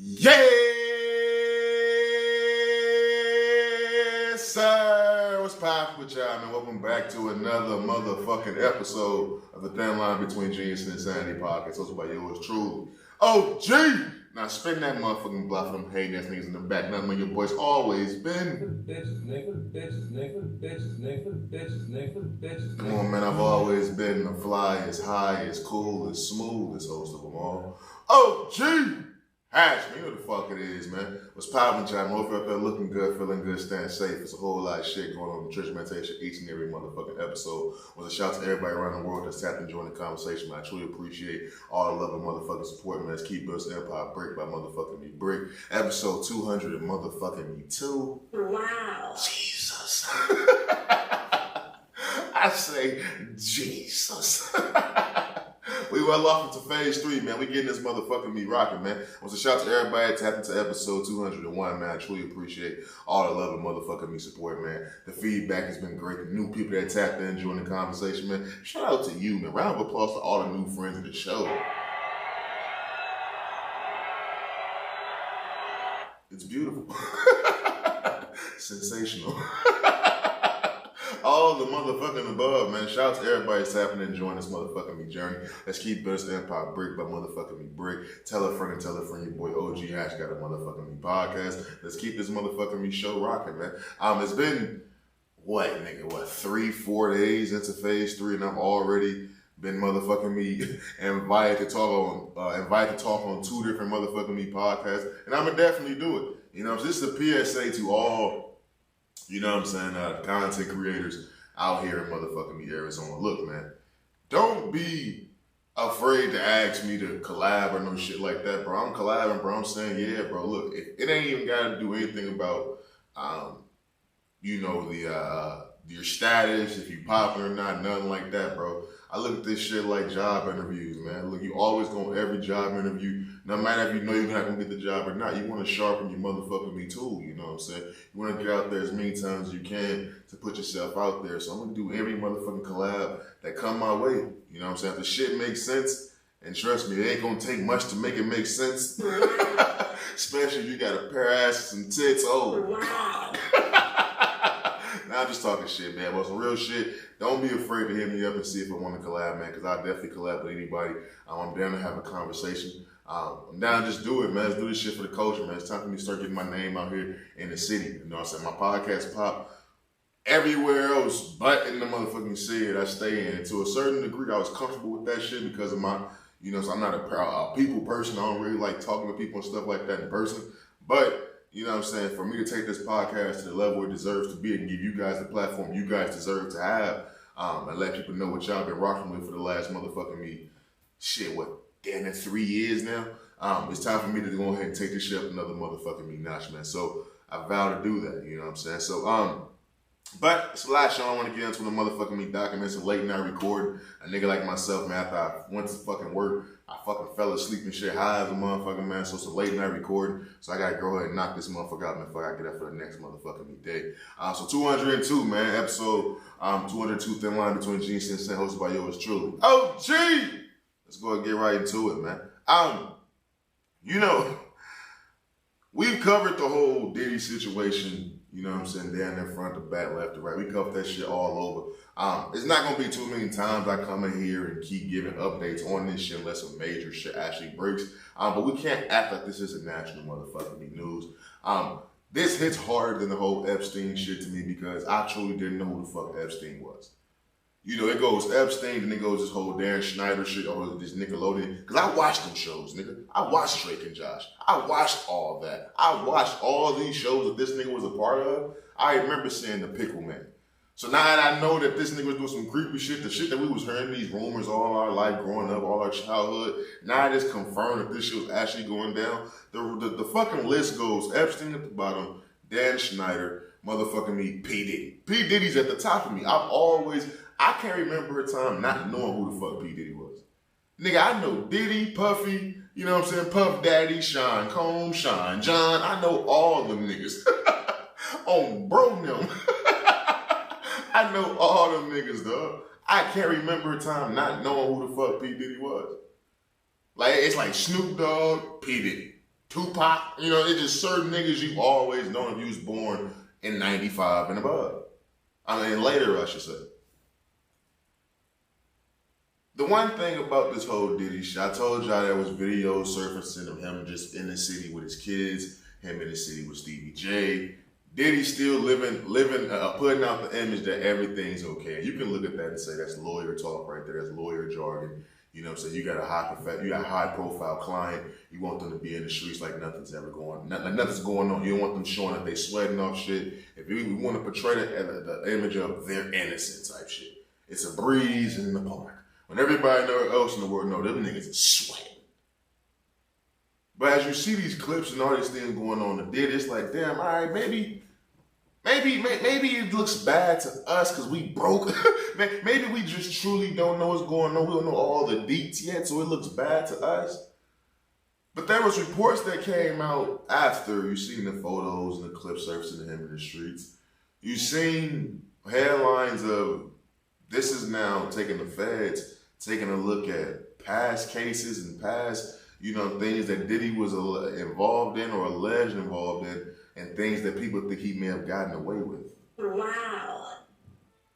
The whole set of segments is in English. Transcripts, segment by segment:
Yes, sir. What's poppin' with y'all, man? Welcome back to another motherfucking episode of the Thin Line Between Genius and Insanity podcast, hosted by yours truly, OG. Now spin that motherfucking block for them hating ass niggas in the back. Nothing your boy's always been. Come on, man. I've always been the fly, as high, as cool, as smooth, as host of them all. OGHatch, man, you know what the fuck it is, man. What's poppin', y'all? Hope you're up there looking good, feeling good, staying safe. There's a whole lot of shit going on in nutrition meditation each and every motherfucking episode. With a shout out to everybody around the world that's tapped and joined the conversation, man. I truly appreciate all the love and motherfucking support, man. Let's keep us empire brick by motherfucking me brick. Episode 200 and motherfucking me too. Wow. Jesus. I say Jesus. We well off into phase 3, man. We getting this motherfucking me rocking, man. I want to shout out to everybody that tapped into episode 201, man. I truly appreciate all the love and motherfucking me support, man. The feedback has been great. The new people that tapped in, joined the conversation, man. Shout out to you, man. Round of applause to all the new friends of the show. It's beautiful. Sensational. All the motherfucking above, man. Shout out to everybody that's tapping and enjoying this motherfucking me journey. Let's keep this empire brick by motherfucking me brick. Tell a friend and tell a friend your boy OGHatch got a motherfucking me podcast. Let's keep this motherfucking me show rocking, man. It's been, 3-4 days into phase 3 and I've already been motherfucking me invited to talk on 2 different motherfucking me podcasts. And I'm gonna definitely do it. You know, this is a PSA to all, you know what I'm saying, content creators out here in motherfucking me Arizona. Look, man, don't be afraid to ask me to collab or no shit like that, bro. I'm collabing, bro. I'm saying, yeah, bro, look, it ain't even got to do anything about, you know, your status, if you popular or not, nothing like that, bro. I look at this shit like job interviews, man. Look, you always go on every job interview, no matter if you know you're not gonna get the job or not. You want to sharpen your motherfucking me tool, you know what I'm saying? You want to get out there as many times as you can to put yourself out there. So I'm gonna do every motherfucking collab that come my way. You know what I'm saying? If the shit makes sense, and trust me, it ain't gonna take much to make it make sense. Especially if you got a pair of asses and tits. Oh, God. Now I'm just talking shit, man. But some real shit, don't be afraid to hit me up and see if I want to collab, man, because I'll definitely collab with anybody. I'm down to have a conversation. I'm down to just do it, man. Let's do this shit for the culture, man. It's time for me to start getting my name out here in the city. You know what I'm saying? My podcast pop everywhere else but in the motherfucking city that I stay in. To a certain degree, I was comfortable with that shit because of my, you know, so I'm not a people person. I don't really like talking to people and stuff like that in person. But you know what I'm saying? For me to take this podcast to the level it deserves to be and give you guys the platform you guys deserve to have, and let people know what y'all been rocking with for the last motherfucking damn it, 3 years now. It's time for me to go ahead and take this shit up another motherfucking me notch, man. So I vow to do that, you know what I'm saying? So, but it's a lot of shit I want to get into the motherfucking me documents and late night recording. A nigga like myself, man, after I went to fucking work, I fucking fell asleep and shit high as a motherfucking man. So it's a late night recording. So I gotta go ahead and knock this motherfucker out, man, before I get up for the next motherfucking me day. So 202, man, episode 202 Thin Line Between Genius and Insanity, hosted by yours truly, OG. Let's go ahead and get right into it, man. You know, we've covered the whole Diddy situation. You know what I'm saying? Down in front, to back, left to right. We covered that shit all over. It's not going to be too many times I come in here and keep giving updates on this shit unless some major shit actually breaks. But we can't act like this is a national motherfucking news. This hits harder than the whole Epstein shit to me because I truly didn't know who the fuck Epstein was. You know, it goes Epstein, then it goes this whole Dan Schneider shit, or this Nickelodeon. Because I watched them shows, nigga. I watched Drake and Josh. I watched all that. I watched all these shows that this nigga was a part of. I remember seeing The Pickle Man. So now that I know that this nigga was doing some creepy shit, the shit that we was hearing these rumors all our life growing up, all our childhood, now it is confirmed that this shit was actually going down. The fucking list goes Epstein at the bottom, Dan Schneider, motherfucking me, P. Diddy. P. Diddy's at the top of me. I can't remember a time not knowing who the fuck P. Diddy was. Nigga, I know Diddy, Puffy, you know what I'm saying, Puff Daddy, Sean Combs, Sean John. I know all them niggas. On bro them. I know all them niggas, dog. I can't remember a time not knowing who the fuck P. Diddy was. Like, it's like Snoop Dogg, P. Diddy. Tupac, you know, it's just certain niggas you've always known if you was born in 95 and above. I mean, later, I should say. The one thing about this whole Diddy shit, I told y'all there was videos surfacing of him just in the city with his kids, him in the city with Stevie J. Diddy still putting out the image that everything's okay. You can look at that and say that's lawyer talk right there. That's lawyer jargon. You know what I'm saying? You got a high profile client. You want them to be in the streets like nothing's ever going, like nothing's going on. You don't want them showing that they sweating off shit. If we want to portray the image of their innocent type shit, it's a breeze in the park. When everybody else in the world know them niggas is sweating. But as you see these clips and all these things going on in Diddy, it's like, damn, all right, maybe it looks bad to us because we broke. Maybe we just truly don't know what's going on. We don't know all the deets yet, so it looks bad to us. But there was reports that came out after you seen the photos and the clips surfacing of him in the streets. You seen headlines of this is now taking the feds, taking a look at past cases and past, you know, things that Diddy was involved in or alleged involved in, and things that people think he may have gotten away with. Wow.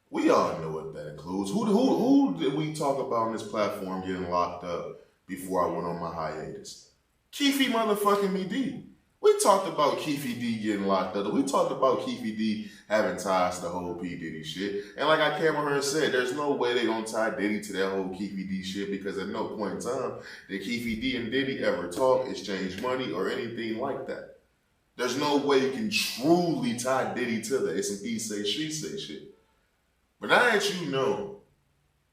We all know what that includes. Who did we talk about on this platform getting locked up before I went on my hiatus? Keefe motherfucking me D. We talked about Keefe D getting locked up. We talked about Keefe D having ties to the whole P. Diddy shit. And like I came on here and said, there's no way they gonna tie Diddy to that whole Keefe D shit because at no point in time did Keefe D and Diddy ever talk, exchange money, or anything like that. There's no way you can truly tie Diddy to that. It's some he say, she say shit. But now that you know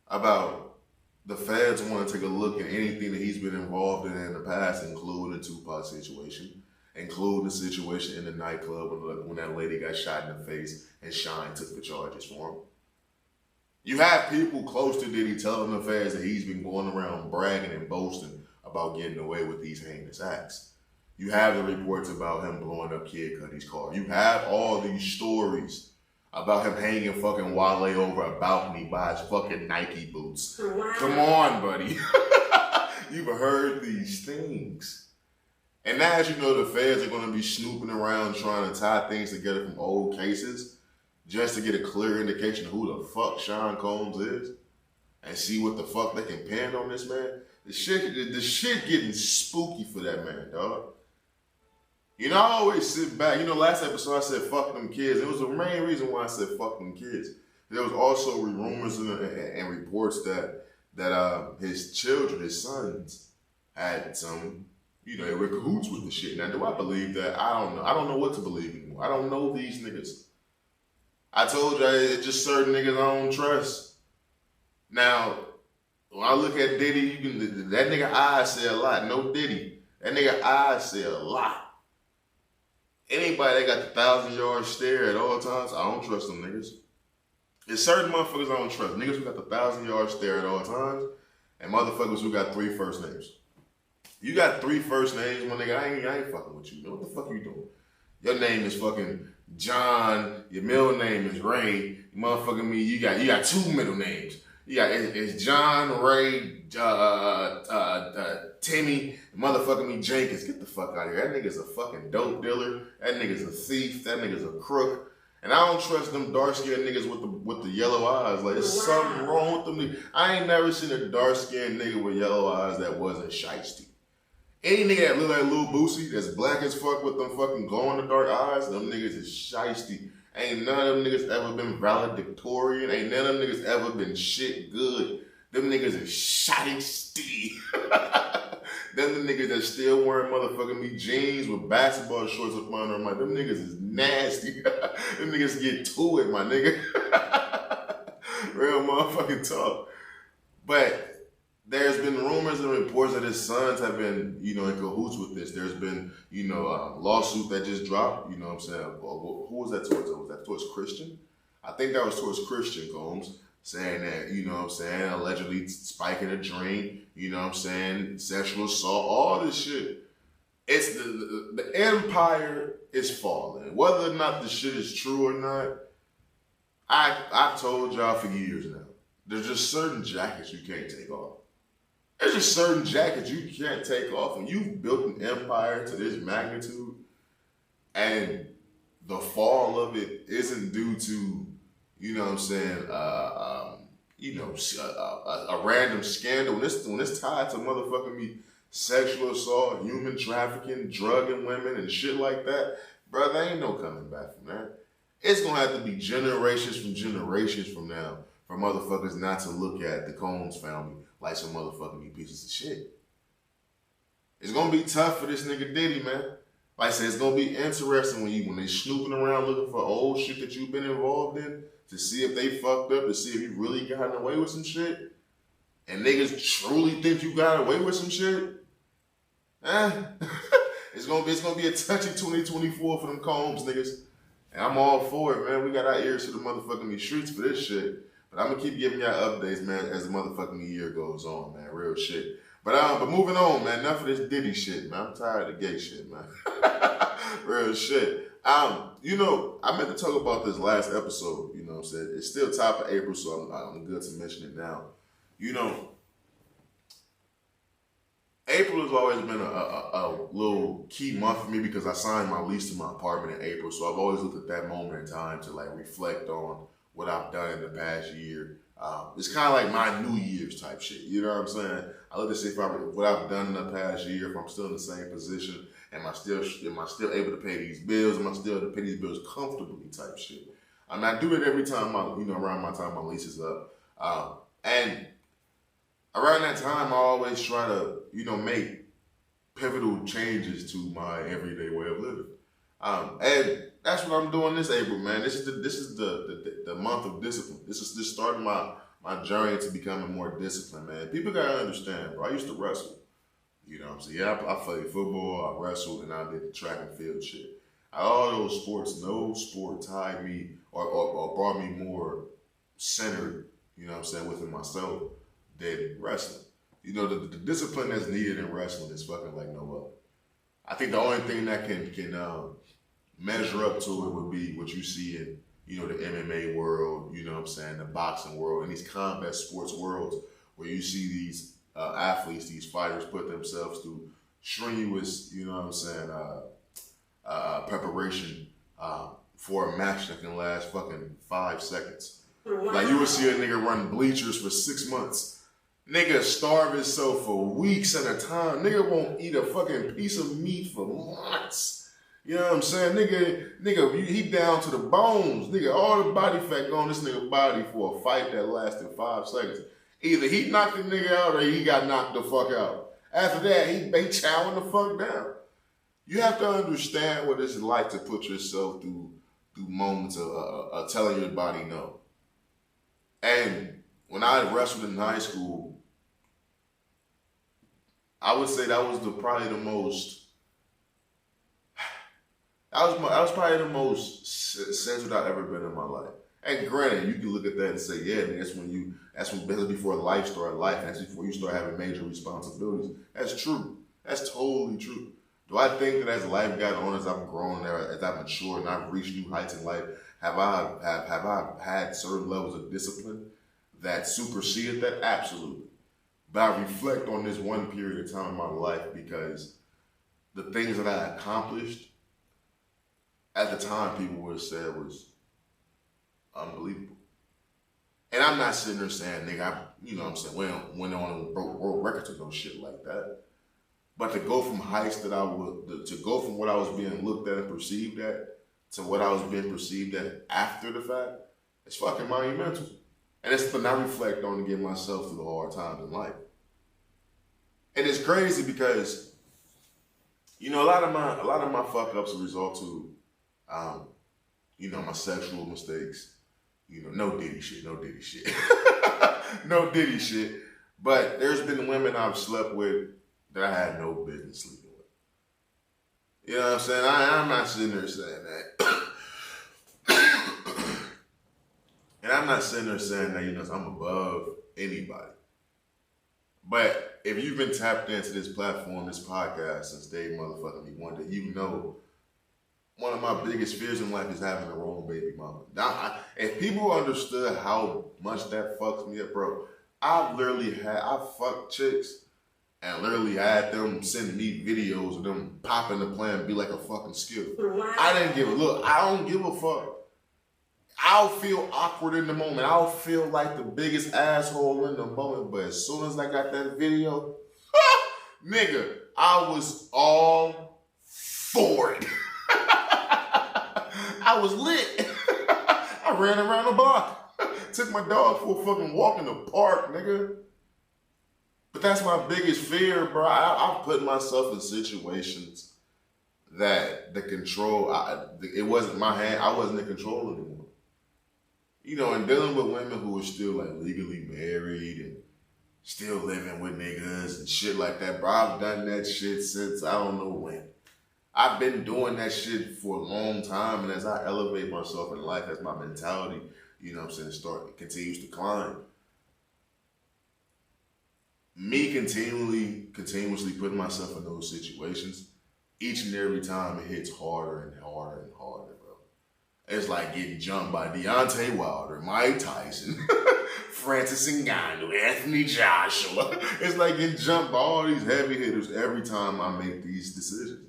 about the feds want to take a look at anything that he's been involved in the past, including the Tupac situation, including the situation in the nightclub when that lady got shot in the face and Shine took the charges for him. You have people close to Diddy telling the feds that he's been going around bragging and boasting about getting away with these heinous acts. You have the reports about him blowing up Kid Cudi's car. You have all these stories about him hanging fucking Wale over a balcony by his fucking Nike boots. Wow. Come on, buddy. You've heard these things. And now as you know, the feds are going to be snooping around trying to tie things together from old cases just to get a clear indication of who the fuck Sean Combs is and see what the fuck they can pin on this man. The shit getting spooky for that man, dog. You know, I always sit back. You know, last episode I said fuck them kids. It was the main reason why I said fuck them kids. There was also rumors and reports that his children, his sons, had some, you know, they were cahoots with the shit. Now, do I believe that? I don't know. I don't know what to believe anymore. I don't know these niggas. I told you it's just certain niggas I don't trust. Now, when I look at Diddy, that nigga eyes say a lot. No Diddy. That nigga eyes say a lot. Anybody that got the 1,000-yard stare at all times, I don't trust them niggas. There's certain motherfuckers I don't trust. Niggas who got the 1,000-yard stare at all times, and motherfuckers who got 3 first names. You got 3 first names, my nigga, I ain't fucking with you. What the fuck you doing? Your name is fucking John, your middle name is Ray. Motherfucking me, you got 2 middle names. You got it's John, Ray, Timmy, motherfucking me, Jenkins. Get the fuck out of here. That nigga's a fucking dope dealer. That nigga's a thief. That nigga's a crook. And I don't trust them dark-skinned niggas with the yellow eyes. Like, there's something wrong with them. I ain't never seen a dark-skinned nigga with yellow eyes that wasn't shiesty. Any nigga that look like Lil Boosie, that's black as fuck with them fucking glow-in-the-dark eyes, them niggas is shiesty. Ain't none of them niggas ever been valedictorian. Ain't none of them niggas ever been shit good. Them niggas is shiesty. Them the niggas that still wearing motherfucking me jeans with basketball shorts up under them. Like, them niggas is nasty. Them niggas get to it, my nigga. Real motherfucking talk. But there's been rumors and reports that his sons have been, you know, in cahoots with this. There's been, you know, a lawsuit that just dropped, you know what I'm saying? Who was that towards? Was that towards Christian? I think that was towards Christian Combs, saying that, you know what I'm saying, allegedly spiking a drink, you know what I'm saying, sexual assault, all this shit. It's the empire is falling. Whether or not the shit is true or not, I've told y'all for years now, there's just certain jackets you can't take off. There's just certain jackets you can't take off, and you've built an empire to this magnitude, and the fall of it isn't due to, you know what I'm saying, a random scandal. When it's tied to motherfucking me sexual assault, human trafficking, drugging women, and shit like that, bro, there ain't no coming back from that. It's gonna have to be generations from now for motherfuckers not to look at the Combs family like some motherfucking pieces of shit. It's gonna be tough for this nigga Diddy, man. Like I said, it's gonna be interesting when they snooping around looking for old shit that you've been involved in to see if they fucked up, to see if you really gotten away with some shit. And niggas truly think you got away with some shit. It's gonna be a touchy 2024 for them Combs niggas. And I'm all for it, man. We got our ears to the motherfucking streets for this shit. But I'm gonna keep giving y'all updates, man, as the motherfucking year goes on, man. Real shit. But moving on, man. Enough of this Diddy shit, man. I'm tired of the gay shit, man. Real shit. You know, I meant to talk about this last episode, you know what I'm saying? It's still top of April, so I'm good to mention it now. You know, April has always been a little key month for me because I signed my lease to my apartment in April, so I've always looked at that moment in time to like reflect on what I've done in the past year. It's kind of like my New Year's type shit, you know what I'm saying? I look to see what I've done in the past year, if I'm still in the same position, am I still able to pay these bills? Am I still able to pay these bills comfortably type shit? I do it every time around my time my lease is up. And around that time, I always try to, make pivotal changes to my everyday way of living. And that's what I'm doing this April, man. This is the month of discipline. This is starting my journey to becoming more disciplined, man. People gotta understand, bro. I used to wrestle. You know what I'm saying? Yeah, I played football, I wrestled, and I did the track and field shit. All those sports, no sport tied me or brought me more centered, you know what I'm saying, within myself than wrestling. You know, the discipline that's needed in wrestling is fucking like no other. I think the only thing that can measure up to it would be what you see in, the MMA world, you know what I'm saying, the boxing world, and these combat sports worlds where you see these athletes, these fighters put themselves through strenuous, you know what I'm saying, preparation for a match that can last fucking 5 seconds. Like you would see a nigga run bleachers for 6 months. Nigga starve himself for weeks at a time. Nigga won't eat a fucking piece of meat for months. You know what I'm saying? Nigga, he down to the bones. Nigga, all the body fat go on this nigga body for a fight that lasted 5 seconds. Either he knocked the nigga out or he got knocked the fuck out. After that, he chowing the fuck down. You have to understand what it's like to put yourself through moments of telling your body no. And when I wrestled in high school, I would say that was probably the most censored I've ever been in my life. And granted, you can look at that and say, yeah, man, that's before life started life, and that's before you start having major responsibilities. That's true. That's totally true. Do I think that as life got on, as I've grown, as I've matured, and I've reached new heights in life, have I had certain levels of discipline that superseded that? Absolutely. But I reflect on this one period of time in my life because the things that I accomplished at the time, people would have said was unbelievable. And I'm not sitting there saying, nigga, you know what I'm saying, went on and broke world records or no shit like that. But to go from heights to go from what I was being looked at and perceived at to what I was being perceived at after the fact, it's fucking monumental. And it's when I reflect on to get myself through the hard times in life. And it's crazy because, a lot of my fuck ups result to, my sexual mistakes. No Diddy shit. No Diddy shit. But there's been women I've slept with that I had no business sleeping with. You know what I'm saying? I'm not sitting there saying that. And I'm not sitting there saying that, I'm above anybody. But if you've been tapped into this platform, this podcast since day motherfucking one, that one of my biggest fears in life is having a wrong baby mama. Now, if people understood how much that fucks me up, bro, I've fucked chicks and literally had them send me videos of them popping the plant and be like a fucking skill. Wow. I didn't give a look. I don't give a fuck. I'll feel awkward in the moment. I'll feel like the biggest asshole in the moment. But as soon as I got that video, nigga, I was all for it. I was lit. I ran around the block. Took my dog for a fucking walk in the park, nigga. But that's my biggest fear, bro. I've put myself in situations that the control, it wasn't my hand. I wasn't in control anymore. You know, and dealing with women who are still like legally married and still living with niggas and shit like that, bro. I've done that shit since I don't know when. I've been doing that shit for a long time, and as I elevate myself in life, as my mentality, you know what I'm saying, continues to climb. Me continuously putting myself in those situations, each and every time it hits harder and harder and harder, bro. It's like getting jumped by Deontay Wilder, Mike Tyson, Francis Ngannou, Anthony Joshua. It's like getting jumped by all these heavy hitters every time I make these decisions.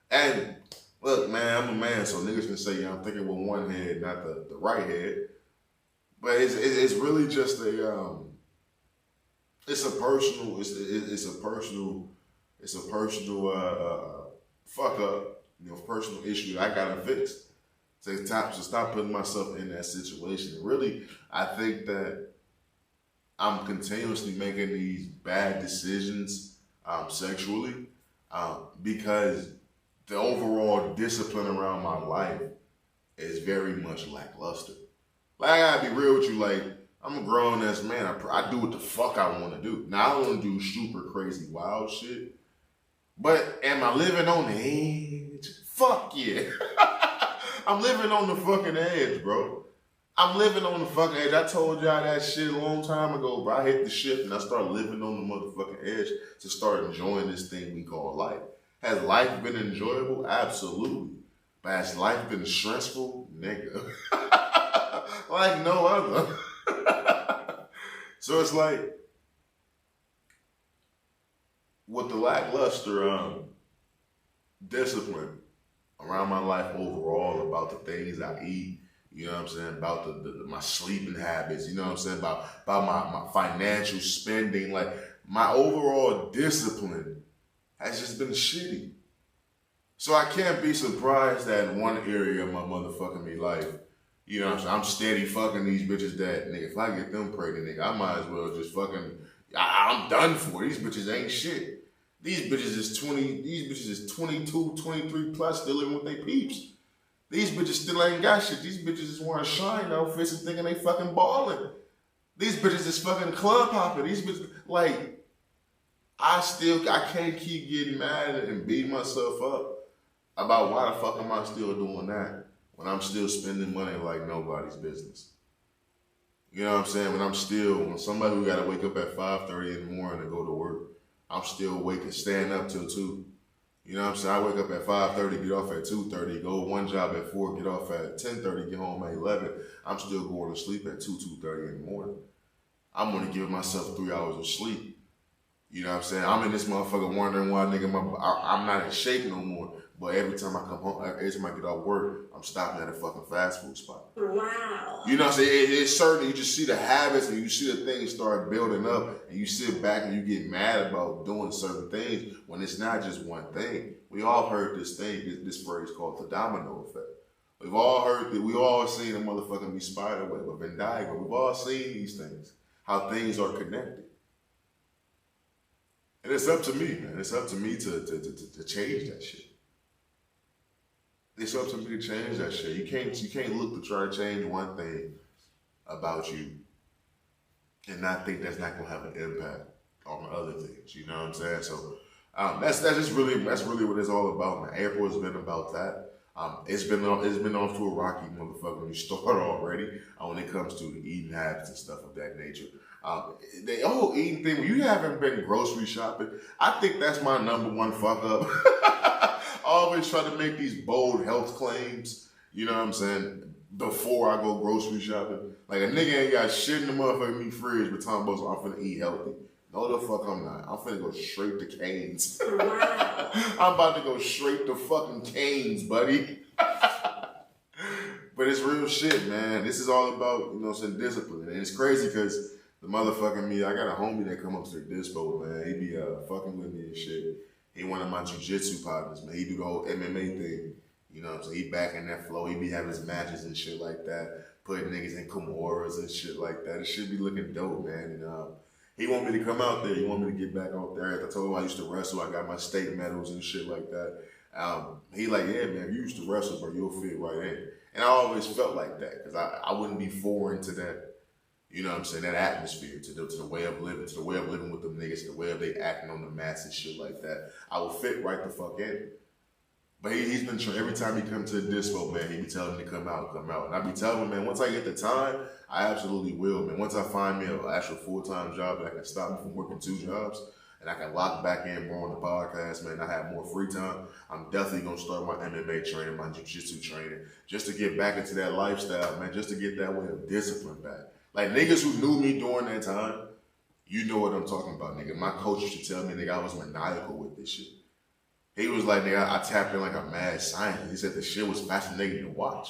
And look, man, I'm a man, so niggas can say, yeah, I'm thinking with one head, not the right head. But it's really just it's a personal fuck up, you know, personal issue that I gotta fix. So it's time to stop putting myself in that situation. And really, I think that I'm continuously making these bad decisions sexually because the overall discipline around my life is very much lackluster. Like, I gotta be real with you, like, I'm a grown-ass man. I do what the fuck I want to do. Now, I don't want to do super crazy wild shit, but am I living on the edge? Fuck yeah. I'm living on the fucking edge, bro. I'm living on the fucking edge. I told y'all that shit a long time ago, bro. I hit the shift and I started living on the motherfucking edge to start enjoying this thing we call life. Has life been enjoyable? Absolutely. But has life been stressful? Nigga. Like no other. So it's like, with the lackluster discipline around my life overall, about the things I eat, you know what I'm saying, about my sleeping habits, you know what I'm saying, about my financial spending, like my overall discipline has just been shitty. So I can't be surprised that in one area of my motherfucking life, you know what I'm saying, I'm steady fucking these bitches that, nigga, if I get them pregnant, nigga, I might as well just fucking, I'm done for. These bitches ain't shit. These bitches is 22, 23 plus, still living with their peeps. These bitches still ain't got shit. These bitches is wearing shine outfits and thinking they fucking balling. These bitches is fucking club hopping. These bitches, like, I can't keep getting mad and beating myself up about why the fuck am I still doing that when I'm still spending money like nobody's business. You know what I'm saying? When somebody who gotta wake up at 5:30 in the morning to go to work, I'm still waking, staying up till 2. You know what I'm saying? I wake up at 5:30, get off at 2:30, go one job at 4, get off at 10:30, get home at 11. I'm still going to sleep at 2:30 in the morning. I'm gonna give myself 3 hours of sleep. You know what I'm saying? I'm in this motherfucker wondering why, nigga, I'm not in shape no more. But every time I come home, every time I get off work, I'm stopping at a fucking fast food spot. Wow. You know what I'm saying? It's certain, you just see the habits and you see the things start building up and you sit back and you get mad about doing certain things when it's not just one thing. We all heard this phrase called the domino effect. We've all heard that, we all seen a motherfucking be spider web, a Venn diagram. We've all seen these things, how things are connected. And it's up to me, man. It's up to me to change that shit. It's up to me to change that shit. You can't look to try to change one thing about you and not think that's not gonna have an impact on other things. You know what I'm saying? So that's really what it's all about, man. April has been about that. It's been off to a rocky motherfucking start already when it comes to the eating habits and stuff of that nature. The whole eating thing, when you haven't been grocery shopping, I think that's my number one fuck up. I always try to make these bold health claims, you know what I'm saying, before I go grocery shopping. Like, a nigga ain't got shit in the motherfucking meat fridge, but talking about I'm finna eat healthy. No, the fuck I'm not. I'm finna go straight to Canes. Wow. I'm about to go straight to fucking Canes, buddy. But it's real shit, man. This is all about, you know, some discipline. And it's crazy because the motherfucking me, I got a homie that come up to the dispo, man. He be fucking with me and shit. He one of my jiu-jitsu partners, man. He do the whole MMA thing. You know what I'm saying? He back in that flow. He be having his matches and shit like that. Putting niggas in Kimuras and shit like that. It should be looking dope, man. And he want me to come out there. He want me to get back out there. I told him I used to wrestle. I got my state medals and shit like that. He like, yeah, man, if you used to wrestle, bro, you'll fit right in. And I always felt like that because I wouldn't be foreign to that, you know what I'm saying, that atmosphere, to the way of living, to the way of living with them niggas, to the way of they acting on the mats and shit like that. I would fit right the fuck in. But he's been trying, every time he come to the dispo, man, he be telling me to come out. And I be telling him, man, once I get the time, I absolutely will, man. Once I find me an actual full-time job that I can stop me from working 2 jobs, and I can lock back in more on the podcast, man, I have more free time, I'm definitely going to start my MMA training, my jiu-jitsu training, just to get back into that lifestyle, man, just to get that way of discipline back. Like, niggas who knew me during that time, you know what I'm talking about, nigga. My coach used to tell me, nigga, I was maniacal with this shit. He was like, nigga, I tapped in like a mad scientist. He said the shit was fascinating to watch.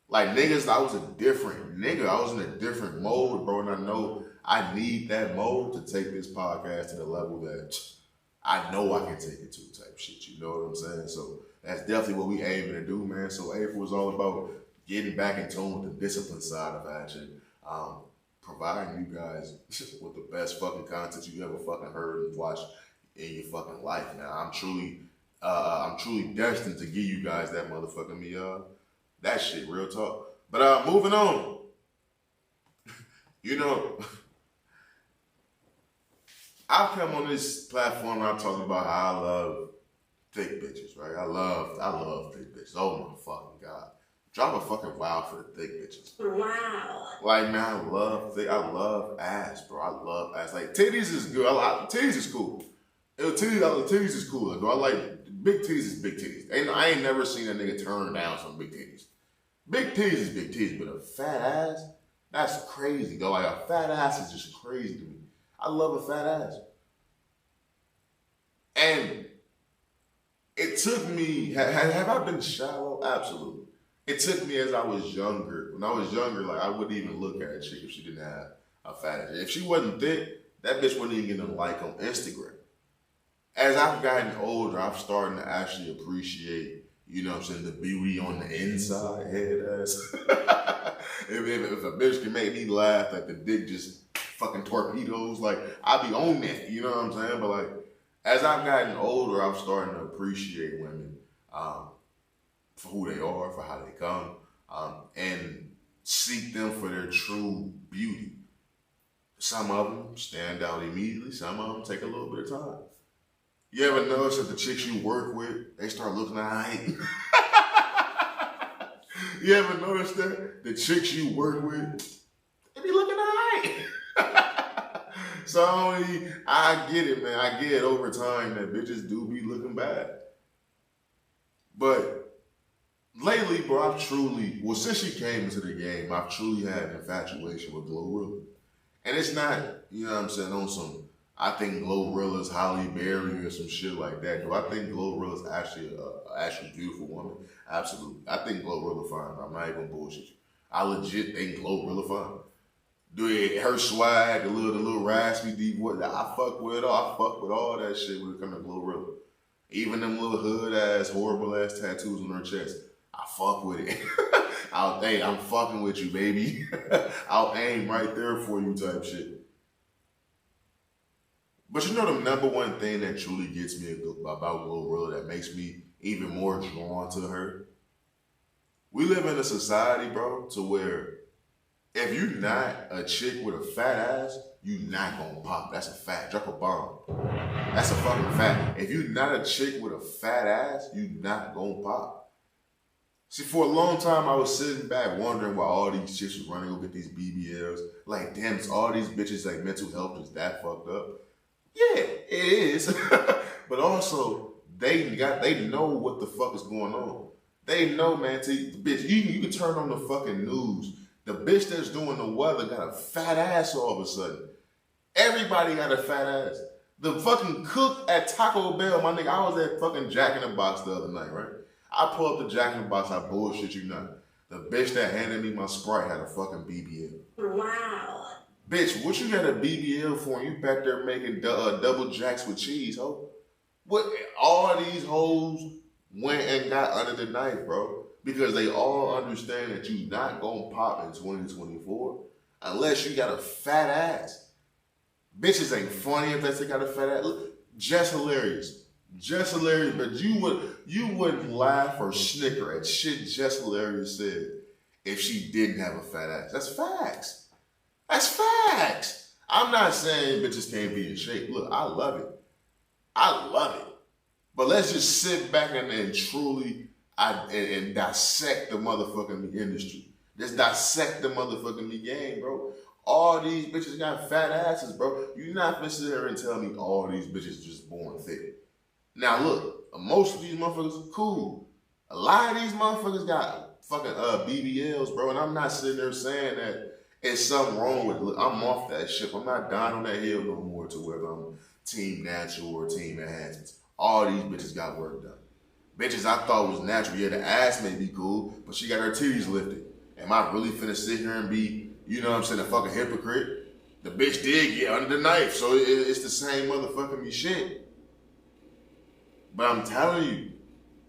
Like, niggas, I was a different nigga. I was in a different mode, bro, and I know I need that mode to take this podcast to the level that I know I can take it to type shit. You know what I'm saying? So that's definitely what we aiming to do, man. So April was all about getting back in tune with the discipline side of action, providing you guys with the best fucking content you ever fucking heard and watched in your fucking life, man. I'm truly destined to give you guys that motherfucking me, that shit, real talk. But moving on, you know, I've come on this platform and I'm talking about how I love thick bitches, right? I love thick bitches. Oh my fucking God. Drop a fucking wow for the thick bitches. Wow. Like, man, I love ass, bro. I love ass. Like, titties is good. Titties is cool. Titties is cool. Though. I like big titties is big titties. I ain't never seen a nigga turn down some big titties. Big titties is big titties, but a fat ass, that's crazy, though. Like, a fat ass is just crazy to me. I love a fat ass. And it took me, have I been shallow? Absolutely. It took me as I was younger. When I was younger, like, I wouldn't even look at a chick if she didn't have a fat ass. If she wasn't thick, that bitch wouldn't even get a like on Instagram. As I've gotten older, I'm starting to actually appreciate, you know what I'm saying, the beauty on the inside, head ass. if a bitch can make me laugh, like the dick just fucking torpedoes, like, I be on that, you know what I'm saying? But like, as I've gotten older, I'm starting to appreciate women for who they are, for how they come, and seek them for their true beauty. Some of them stand out immediately, some of them take a little bit of time. You ever notice that the chicks you work with, they start looking alright? You ever notice that? The chicks you work with, they be looking alright. So I get it, man. I get it over time that bitches do be looking bad. But lately, bro, since she came into the game, I've truly had an infatuation with Glorilla. And it's not, you know what I'm saying, on some, I think Glorilla's Holly Berry or some shit like that. Do I think Glorilla's actually a beautiful woman? Absolutely. I think Glorilla fine. I'm not even bullshit you. I legit think Glorilla fine. Dude, her swag, the little raspy deep voice, I fuck with it all. I fuck with all that shit when it comes to Glorilla. Even them little hood ass, horrible ass tattoos on her chest. I fuck with it. I'm fucking with you, baby. I'll aim right there for you type shit. But you know the number one thing that truly gets me about Glorilla that makes me even more drawn to her? We live in a society, bro, to where if you're not a chick with a fat ass, you're not gonna pop. That's a fact. Drop a bomb. That's a fucking fact. If you're not a chick with a fat ass, you're not gonna pop. See, for a long time, I was sitting back wondering why all these chicks was running to go get these BBLs. Like, damn, it's all these bitches, like, mental health is that fucked up. Yeah, it is. But also, they know what the fuck is going on. They know, man, bitch, you can turn on the fucking news. The bitch that's doing the weather got a fat ass all of a sudden. Everybody got a fat ass. The fucking cook at Taco Bell, my nigga, I was at fucking Jack in the Box the other night, right? I pull up the Jack in the Box, I bullshit you not. The bitch that handed me my Sprite had a fucking BBL. Wow. Bitch, what you got a BBL for? You back there making double jacks with cheese, ho? What? All these hoes went and got under the knife, bro. Because they all understand that you not gonna pop in 2024 unless you got a fat ass. Bitches ain't funny unless they got a fat ass. Just hilarious. Just hilarious, but you wouldn't laugh or snicker at shit Just Hilarious said if she didn't have a fat ass. That's facts. That's facts. I'm not saying bitches can't be in shape. Look, I love it. I love it. But let's just sit back and truly and dissect the motherfucking industry. Just dissect the motherfucking game, bro. All these bitches got fat asses, bro. You're not gonna sit here and tell me all these bitches just born thick. Now look, most of these motherfuckers are cool. A lot of these motherfuckers got fucking BBLs, bro. And I'm not sitting there saying that it's something wrong with it. Look, I'm off that shit. I'm not dying on that hill no more to whether I'm team natural or team enhancements. All these bitches got work done. Bitches I thought was natural. Yeah, the ass may be cool, but she got her titties lifted. Am I really finna sit here and be, you know what I'm saying, a fucking hypocrite? The bitch did get under the knife, so it's the same motherfucking me shit. But I'm telling you,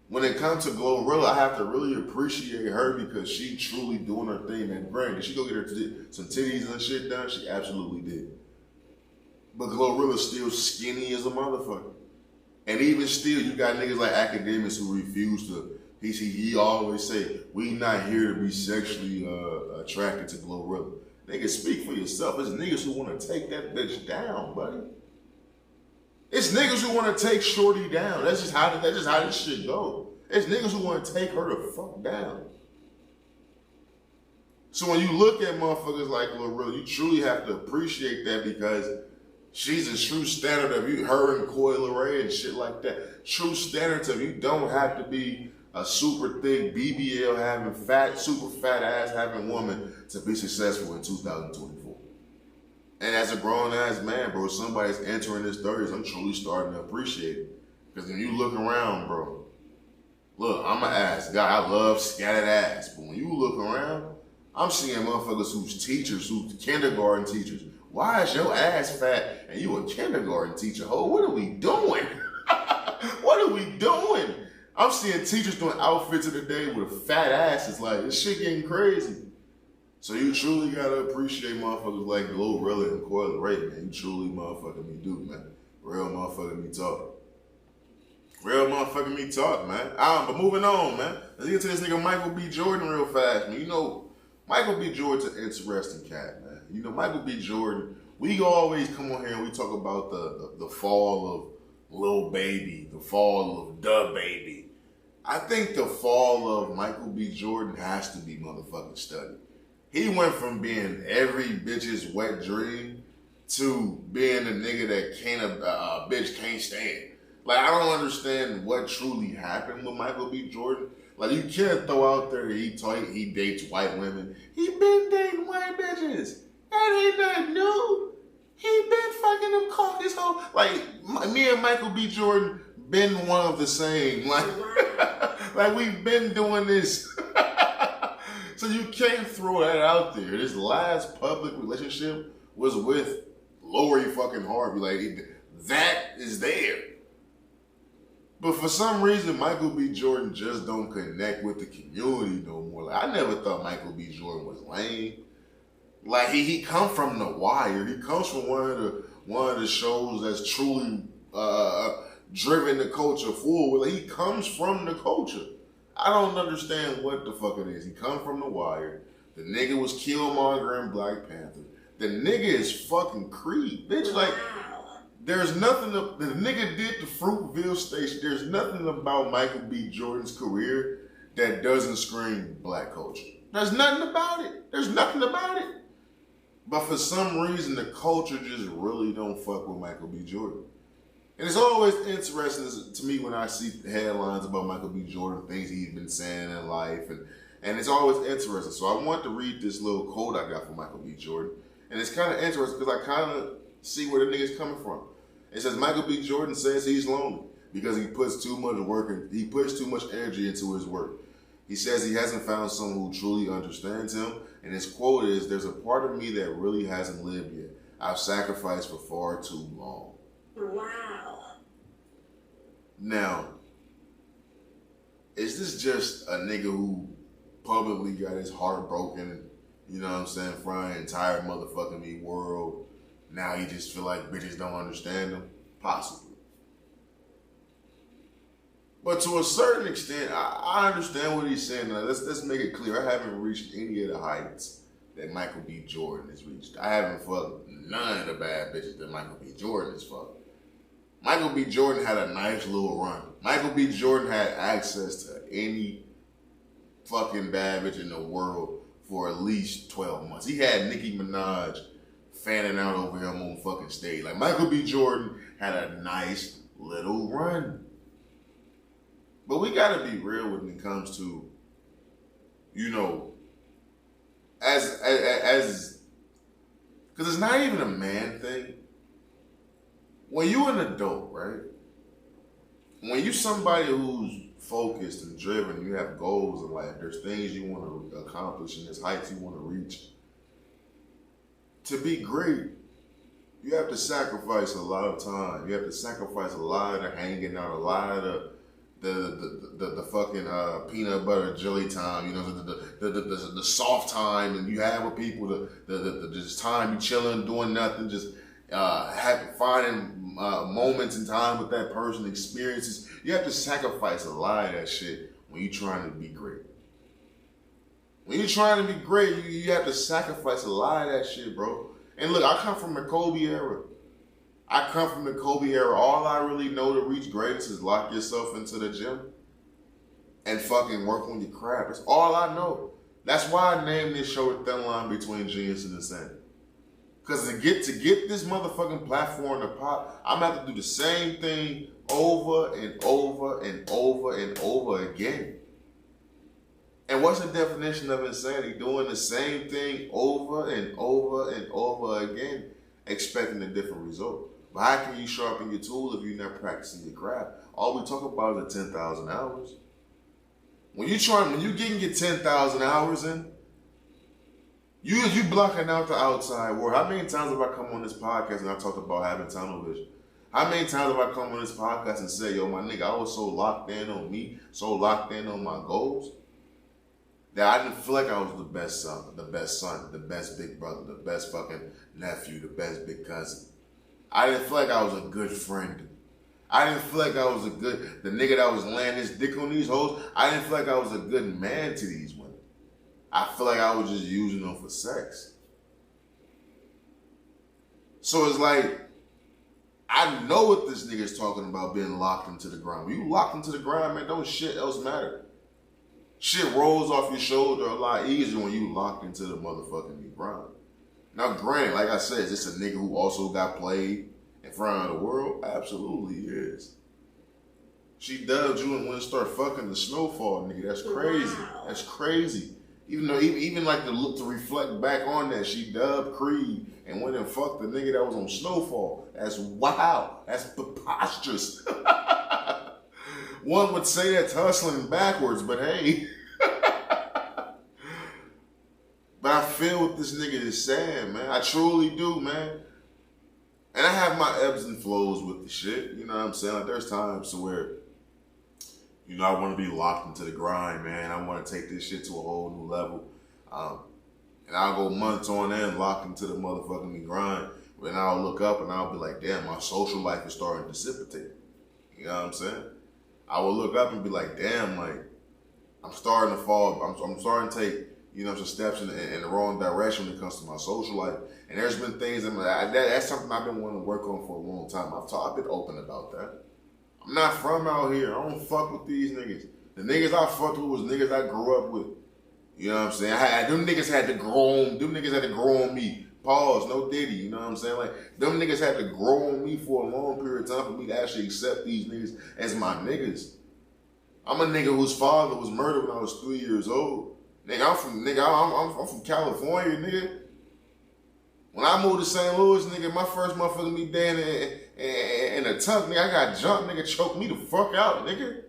when it comes to Glorilla, I have to really appreciate her because she truly doing her thing. And granted, did she go get her some titties and shit done? She absolutely did. But Glorilla's still skinny as a motherfucker. And even still, you got niggas like academics who refuse to, he always say, we not here to be sexually attracted to Glorilla. Nigga, speak for yourself. It's niggas who want to take that bitch down, buddy. It's niggas who want to take Shorty down. That's just how this shit go. It's niggas who want to take her the fuck down. So when you look at motherfuckers like Glorilla, you truly have to appreciate that because she's a true standard of you, her and Coi Leray and shit like that. True standards of you don't have to be a super thick BBL having super fat ass having woman to be successful in 2024. And as a grown ass man, bro, somebody's entering his 30s, I'm truly starting to appreciate it. Because when you look around, bro, look, I'm an ass guy. I love scattered ass. But when you look around, I'm seeing motherfuckers who's kindergarten teachers. Why is your ass fat and you a kindergarten teacher? Ho, what are we doing? What are we doing? I'm seeing teachers doing outfits of the day with fat asses. Like, this shit getting crazy. So you truly gotta appreciate motherfuckers like Glorilla and Coi Leray, man. You truly motherfucking me do, man. Real motherfucking me talk. Real motherfucking me talk, man. But moving on, man. Let's get to this nigga Michael B. Jordan real fast, man. You know, Michael B. Jordan's an interesting cat, man. You know, Michael B. Jordan, we always come on here and we talk about the fall of Lil Baby, the fall of Da Baby. I think the fall of Michael B. Jordan has to be motherfucking studied. He went from being every bitch's wet dream to being the nigga that a bitch can't stand. Like, I don't understand what truly happened with Michael B. Jordan. Like, you can't throw out there he dates white women. He been dating white bitches. That ain't nothing new. He been fucking them cock his whole... Like, me and Michael B. Jordan been one of the same. Like we've been doing this. So you can't throw that out there. This last public relationship was with Lori fucking Harvey. Like, that is there. But for some reason, Michael B. Jordan just don't connect with the community no more. Like, I never thought Michael B. Jordan was lame. Like, he come from The Wire. He comes from one of the shows that's truly driven the culture forward. Like, he comes from the culture. I don't understand what the fuck it is. He come from The Wire. The nigga was Killmonger in Black Panther. The nigga is fucking Creed. Bitch, like, there's nothing, the nigga did the Fruitville Station. There's nothing about Michael B. Jordan's career that doesn't scream black culture. There's nothing about it. There's nothing about it. But for some reason, the culture just really don't fuck with Michael B. Jordan. And it's always interesting to me when I see headlines about Michael B. Jordan, things he's been saying in life, and it's always interesting. So I want to read this little quote I got from Michael B. Jordan. And it's kind of interesting because I kind of See where the nigga's coming from. It says Michael B. Jordan says he's lonely because he puts too much work and he puts too much energy into his work. He says he hasn't found someone who truly understands him, and his quote is, "There's a part of me that really hasn't lived yet. I've sacrificed for far too long." Wow. Now, is this just a nigga who publicly got his heart broken, you know what I'm saying, in front of the entire motherfucking me world? Now he just feel like bitches don't understand him? Possibly. But to a certain extent, I understand what he's saying. Now, let's make it clear. I haven't reached any of the heights that Michael B. Jordan has reached. I haven't fucked none of the bad bitches that Michael B. Jordan has fucked. Michael B. Jordan had a nice little run. Michael B. Jordan had access to any fucking bad bitch in the world for at least 12 months. He had Nicki Minaj fanning out over him on fucking stage. Like, Michael B. Jordan had a nice little run. But we gotta be real when it comes to, you know, as because it's not even a man thing. When you an adult, right? When you somebody who's focused and driven, you have goals in life, there's things you want to accomplish and there's heights you want to reach. To be great, you have to sacrifice a lot of time. You have to sacrifice a lot of the hanging out, a lot of the fucking peanut butter jelly time, you know, the soft time, and you have with people, the just time you chilling, doing nothing, just finding moments in time with that person, experiences. You have to sacrifice a lot of that shit when you're trying to be great. When you're trying to be great, you have to sacrifice a lot of that shit, bro. And look, I come from the Kobe era. All I really know to reach greatness is lock yourself into the gym and fucking work on your craft. That's all I know. That's why I named this show The Thin Line Between Genius and Insanity. Because to get this motherfucking platform to pop, I'm gonna have to do the same thing over and over and over and over again. And what's the definition of insanity? Doing the same thing over and over and over again, expecting a different result. But how can you sharpen your tool if you're not practicing your craft? All we talk about is the 10,000 hours. When you getting your 10,000 hours in, you blocking out the outside world. How many times have I come on this podcast and I talked about having tunnel vision? How many times have I come on this podcast and said, yo, my nigga, I was so locked in on me, so locked in on my goals, that I didn't feel like I was the best son, the best big brother, the best fucking nephew, the best big cousin. I didn't feel like I was a good friend. I didn't feel like I was the nigga that was laying his dick on these hoes. I didn't feel like I was a good man to these women. I feel like I was just using them for sex. So it's like, I know what this nigga's talking about, being locked into the grind. When you locked into the grind, man, don't shit else matter. Shit rolls off your shoulder a lot easier when you locked into the motherfucking grind. Now, granted, like I said, is this a nigga who also got played in front of the world? Absolutely is. She dubbed you and went and start fucking the Snowfall nigga. That's crazy. Wow. That's crazy. Even like to reflect back on that, she dubbed Creed and went and fucked the nigga that was on Snowfall. That's wow. That's preposterous. One would say that's hustling backwards, but hey. But I feel what this nigga is saying, man. I truly do, man. And I have my ebbs and flows with the shit. You know what I'm saying? Like, there's times to where, you know, I want to be locked into the grind, man. I want to take this shit to a whole new level. And I'll go months on end locked into the motherfucking grind. Then I'll look up and I'll be like, damn, my social life is starting to dissipate. You know what I'm saying? I will look up and be like, damn, like, I'm starting to fall. I'm starting to take, you know, some steps in the wrong direction when it comes to my social life. And there's been things that's something I've been wanting to work on for a long time. I've been open about that. I'm not from out here. I don't fuck with these niggas. The niggas I fucked with was niggas I grew up with. You know what I'm saying? Them niggas had to grow on. Them niggas had to grow on me. Pause. No Diddy. You know what I'm saying? Like, them niggas had to grow on me for a long period of time for me to actually accept these niggas as my niggas. I'm a nigga whose father was murdered when I was 3 years old. Nigga, I'm from California, nigga. When I moved to St. Louis, nigga, my first motherfucking me day in a tuck, nigga, I got jumped, nigga, choked me the fuck out, nigga.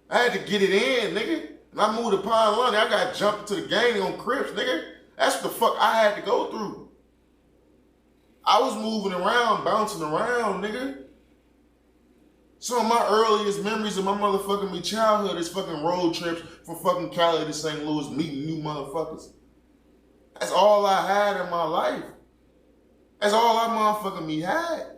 I had to get it in, nigga. And I moved to Pine Lawn, I got jumped into the gang on Crips, nigga. That's what the fuck I had to go through. I was moving around, bouncing around, nigga. Some of my earliest memories of my motherfucking me childhood is fucking road trips from fucking Cali to St. Louis, meeting new motherfuckers. That's all I had in my life. That's all I motherfucking me had.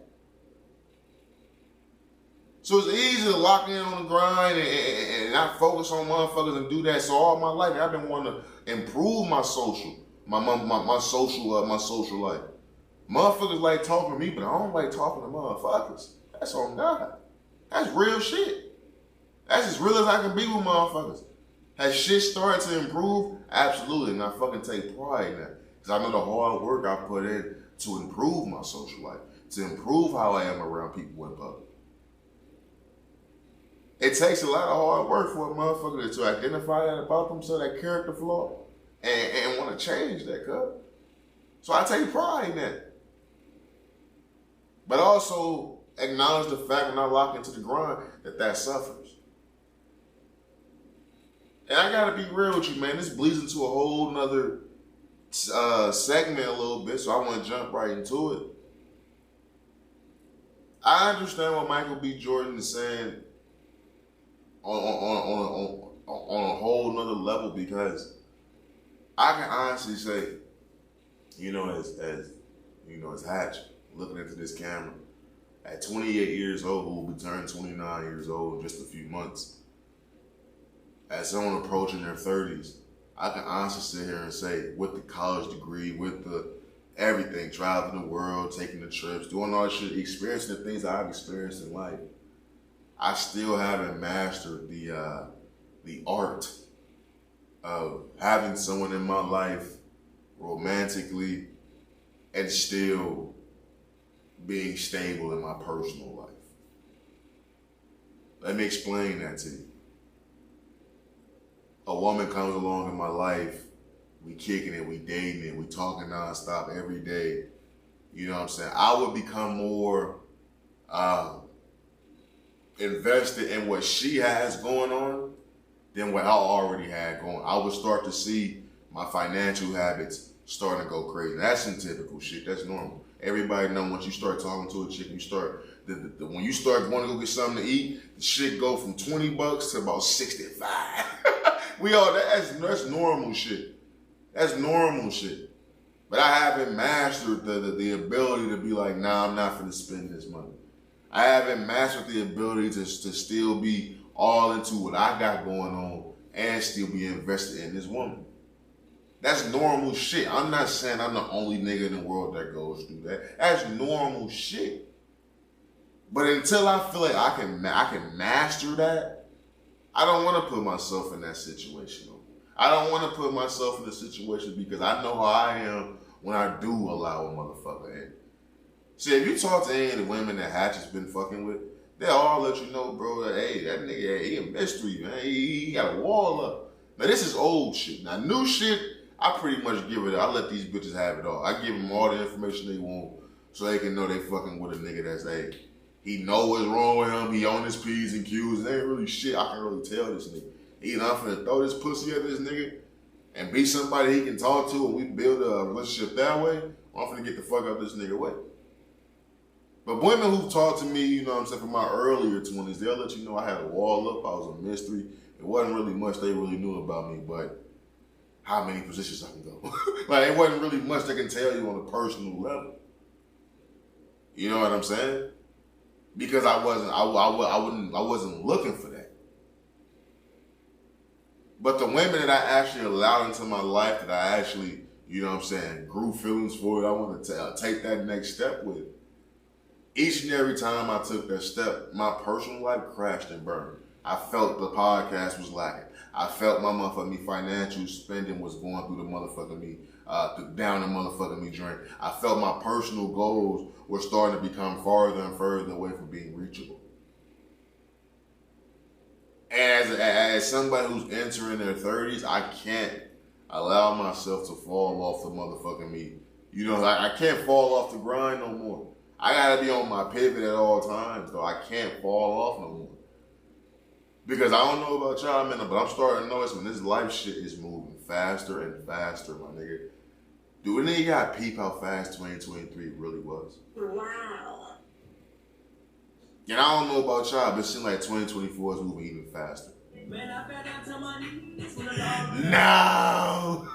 So it's easy to lock in on the grind and not focus on motherfuckers and do that. So all my life, I've been wanting to improve my social life. Motherfuckers like talking to me, but I don't like talking to motherfuckers. That's on God. That's real shit. That's as real as I can be with motherfuckers. Has shit started to improve? Absolutely, and I fucking take pride in that. Because I know the hard work I put in to improve my social life, to improve how I am around people in public. It takes a lot of hard work for a motherfucker to identify that about themselves, that character flaw, and want to change that, cuz. So I take pride in that. But also acknowledge the fact when I lock into the grind that suffers. And I gotta be real with you, man. This bleeds into a whole nother segment a little bit, so I want to jump right into it. I understand what Michael B. Jordan is saying on a whole nother level, because I can honestly say, as Hatch looking into this camera at 28 years old, who will be turning 29 years old in just a few months, as someone approaching their 30s, I can honestly sit here and say, with the college degree, with the everything, traveling the world, taking the trips, doing all that shit, experiencing the things I've experienced in life, I still haven't mastered the art of having someone in my life romantically and still being stable in my personal life. Let me explain that to you. A woman comes along in my life, we kicking it, we dating it, we talking nonstop every day. You know what I'm saying? I would become more invested in what she has going on than what I already had going. I would start to see my financial habits starting to go crazy. That's some typical shit. That's normal. Everybody know once you start talking to a chick, you start when you start wanting to go get something to eat, the shit go from $20 to about 65. That's normal shit. That's normal shit. But I haven't mastered the ability to be like, nah, I'm not finna spend this money. I haven't mastered the ability to still be all into what I got going on and still be invested in this woman. That's normal shit. I'm not saying I'm the only nigga in the world that goes through that. That's normal shit. But until I feel like I can master that, I don't want to put myself in that situation. I don't want to put myself in a situation because I know how I am when I do allow a motherfucker in. See, if you talk to any of the women that Hatch has been fucking with, they'll all let you know, bro, that, hey, that nigga, he a mystery, man. He got a wall up. Now, this is old shit. Now, new shit, I pretty much give it, I let these bitches have it all. I give them all the information they want so they can know they fucking with a nigga that's, hey, he know what's wrong with him, he on his P's and Q's, and ain't really shit I can really tell this nigga. Either I'm finna throw this pussy at this nigga and be somebody he can talk to and we build a relationship that way, or I'm finna get the fuck out this nigga way. But women who talk to me, you know what I'm saying, from my earlier 20s, they'll let you know I had a wall up, I was a mystery. It wasn't really much they really knew about me, but how many positions I can go. Like, it wasn't really much they can tell you on a personal level. You know what I'm saying? Because I wasn't looking for that. But the women that I actually allowed into my life, that I actually, you know what I'm saying, grew feelings for, I want to take that next step with. Each and every time I took that step, my personal life crashed and burned. I felt the podcast was lacking. I felt my motherfucking financial spending was going through the motherfucking me, down the motherfucking me drain. I felt my personal goals were starting to become farther and further away from being reachable. As somebody who's entering their 30s, I can't allow myself to fall off the motherfucking me You know, I can't fall off the grind no more. I gotta be on my pivot at all times, though. I can't fall off no more. Because I don't know about y'all, man, but I'm starting to notice when this life shit is moving faster and faster, my nigga. Dude, nigga gotta peep how fast 2023 really was. Wow. And I don't know about y'all, but it seems like 2024 is moving even faster. No!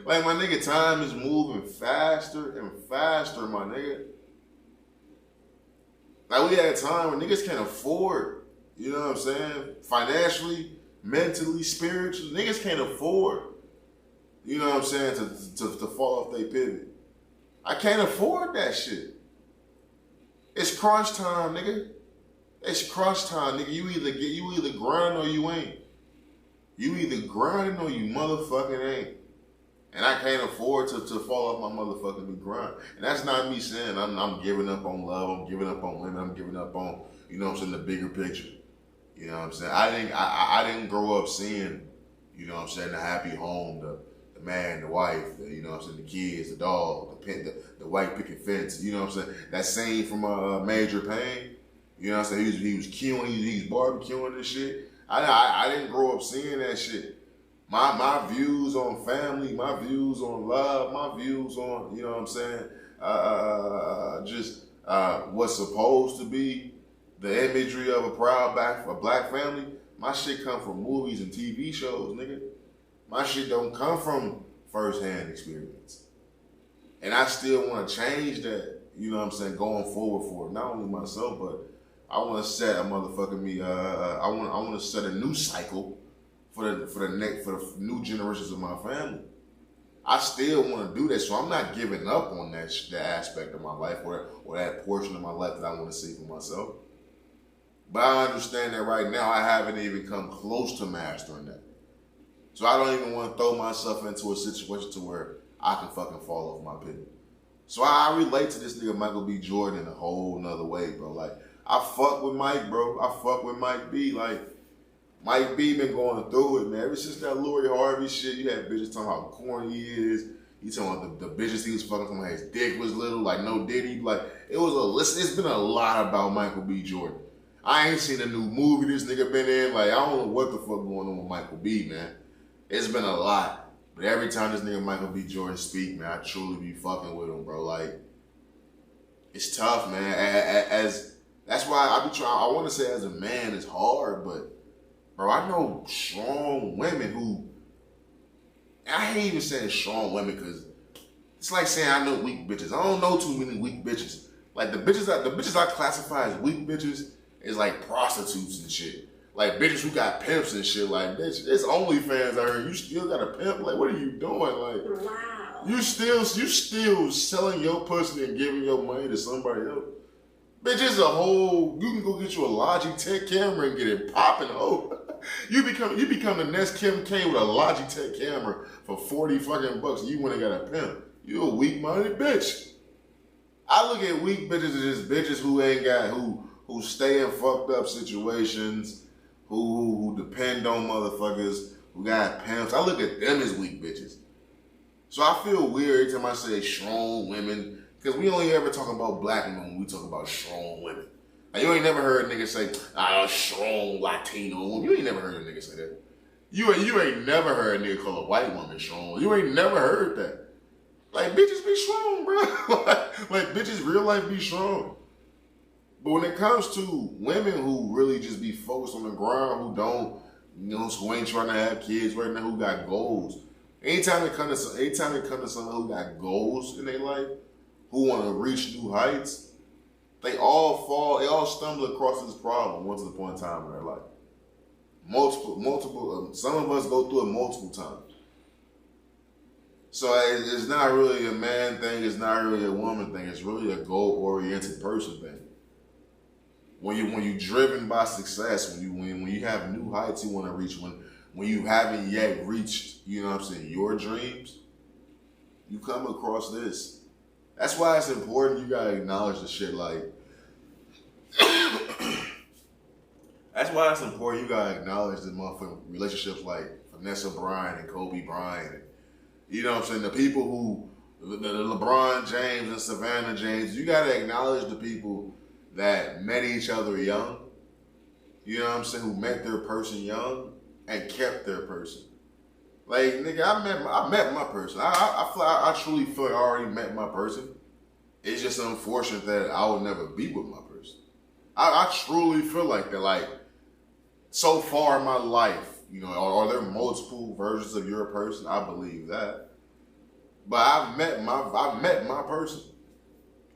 Like, my nigga, time is moving faster and faster, my nigga. Like, we had a time when niggas can't afford, you know what I'm saying? Financially, mentally, spiritually, niggas can't afford, you know what I'm saying, to fall off their pivot. I can't afford that shit. It's crunch time, nigga. It's crunch time, nigga. You either grind or you ain't. You either grinding or you motherfucking ain't. And I can't afford to fall off my motherfucking grind. And that's not me saying I'm giving up on love, I'm giving up on women, I'm giving up on, you know what I'm saying, the bigger picture. You know what I'm saying? I didn't grow up seeing, you know what I'm saying, the happy home, the man, the wife, you know what I'm saying, the kids, the dog, the white picket fence, you know what I'm saying? That scene from Major Payne, you know what I'm saying? He was queuing, he was barbecuing and shit. I didn't grow up seeing that shit. My views on family, my views on love, my views on, you know what I'm saying, just what's supposed to be the imagery of a proud black family, my shit come from movies and TV shows, nigga. My shit don't come from first-hand experience. And I still want to change that, you know what I'm saying, going forward for not only myself, but I want to set a motherfucking me, I want to set a new cycle for the new generations of my family. I still want to do that, so I'm not giving up on that aspect of my life or that portion of my life that I want to see for myself. But I understand that right now I haven't even come close to mastering that. So I don't even want to throw myself into a situation to where I can fucking fall off my pivot. So I relate to this nigga Michael B. Jordan in a whole nother way, bro. Like, I fuck with Mike, bro. I fuck with Mike B. Like, Mike B been going through it, man. Ever since that Lori Harvey shit, you had bitches talking about how corny he is. You talking about the bitches he was fucking, talking about his dick was little, like no Diddy. Like, it's been a lot about Michael B. Jordan. I ain't seen a new movie this nigga been in. Like, I don't know what the fuck going on with Michael B, man. It's been a lot. But every time this nigga Michael B. Jordan speak, man, I truly be fucking with him, bro. Like, it's tough, man. That's why I want to say as a man, it's hard, but bro, I know strong women who, I hate even saying strong women because it's like saying I know weak bitches. I don't know too many weak bitches. Like the bitches I classify as weak bitches is like prostitutes and shit. Like bitches who got pimps and shit. Like, bitch, it's OnlyFans out here. You still got a pimp? Like, what are you doing? Like, wow. You still selling your pussy and giving your money to somebody else. Bitch, it's a whole, you can go get you a Logitech camera and get it popping. Oh, you become the next Kim K with a Logitech camera for 40 fucking bucks. You went and got a pimp. You a weak-minded bitch. I look at weak bitches as just bitches who ain't got, who stay in fucked up situations, who depend on motherfuckers, who got pimps. I look at them as weak bitches. So I feel weird every time I say strong women, because we only ever talk about black women when we talk about strong women. Like, you ain't never heard a nigga say, strong Latino woman. You ain't never heard a nigga say that. You ain't never heard a nigga call a white woman strong. You ain't never heard that. Like, bitches be strong, bro. like, bitches real life be strong. But when it comes to women who really just be focused on the grind, who don't, who ain't trying to have kids right now, who got goals. Anytime it comes to someone who got goals in their life, who want to reach new heights, they all stumble across this problem once upon a time in their life. Multiple, some of us go through it multiple times. So it's not really a man thing, it's not really a woman thing, it's really a goal-oriented person thing. When you're driven by success, when you have new heights you want to reach, when you haven't yet reached, you know what I'm saying, your dreams, you come across this. That's why it's important you gotta acknowledge the shit like, that's why it's important you gotta acknowledge the motherfucking relationships like Vanessa Bryant and Kobe Bryant. And, you know what I'm saying? The people the LeBron James and Savannah James, you gotta acknowledge the people that met each other young. You know what I'm saying? Who met their person young and kept their person. Like, nigga, I met my person. I truly feel like I already met my person. It's just unfortunate that I would never be with my person. I truly feel like that. Like, so far in my life, you know, are there multiple versions of your person? I believe that. But I've met my person.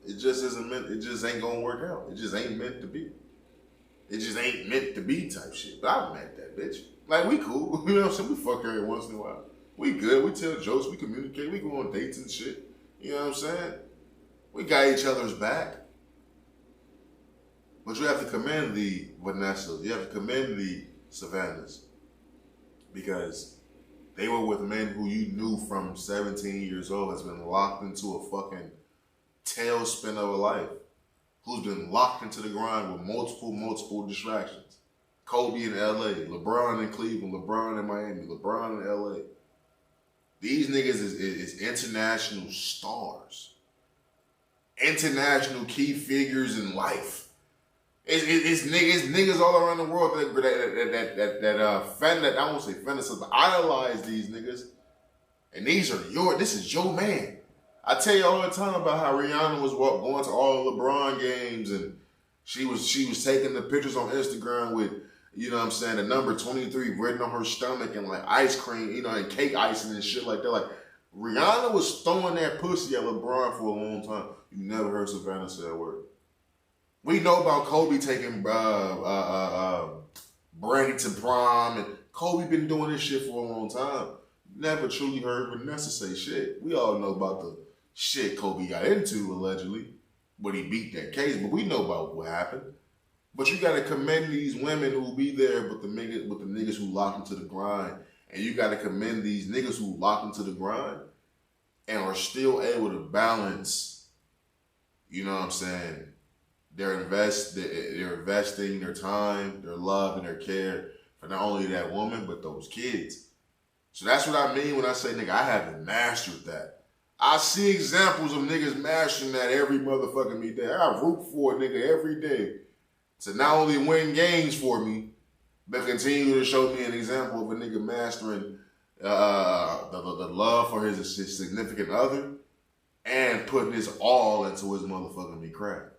It just isn't meant. It just ain't gonna work out. It just ain't meant to be. It just ain't meant to be type shit. But I've met that bitch. Like, we cool. You know what I'm saying? We fuck every once in a while. We good. We tell jokes. We communicate. We go on dates and shit. You know what I'm saying? We got each other's back. But you have to commend the Vanessas. You have to commend the Savannahs. Because they were with men who you knew from 17 years old has been locked into a fucking tailspin of a life. Who's been locked into the grind with multiple distractions. Kobe in LA, LeBron in Cleveland, LeBron in Miami, LeBron in LA. These niggas is international stars. International key figures in life. It's niggas all around the world that I won't say fantasize, but idolize these niggas. And this is your man. I tell you all the time about how Rihanna was going to all the LeBron games and she was taking the pictures on Instagram with, you know what I'm saying, the number 23 written on her stomach and like ice cream, you know, and cake icing and shit like that. Like, Rihanna was throwing that pussy at LeBron for a long time. You never heard Savannah say a word. We know about Kobe taking Brandy to prom, and Kobe been doing this shit for a long time. Never truly heard Vanessa say shit. We all know about the shit Kobe got into, allegedly, but he beat that case, but we know about what happened. But you gotta commend these women who be there with the niggas who lock into the grind, and you gotta commend these niggas who lock into the grind and are still able to balance, you know what I'm saying, they're investing their time, their love, and their care for not only that woman, but those kids. So that's what I mean when I say, nigga, I haven't mastered that. I see examples of niggas mastering that every motherfucking day. I root for a nigga every day to not only win games for me, but continue to show me an example of a nigga mastering the love for his significant other and putting his all into his motherfucking craft.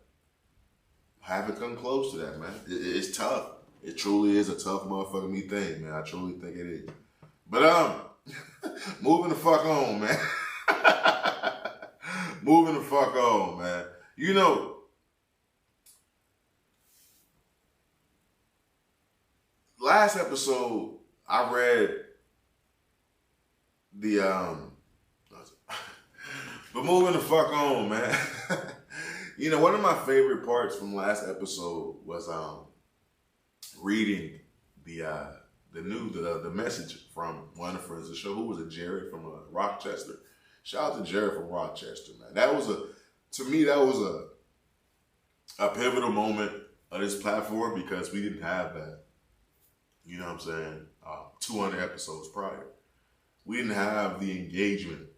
Haven't come close to that, man. It's tough. It truly is a tough motherfucking thing, man. I truly think it is. But moving the fuck on, man. Moving the fuck on, man. You know, last episode I read the but moving the fuck on, man. You know, one of my favorite parts from last episode was reading the message from one of the friends of the show. Who was it? Jared from Rochester. Shout out to Jared from Rochester, man. That was a pivotal moment of this platform because we didn't have that. You know what I'm saying? 200 episodes prior. We didn't have the engagement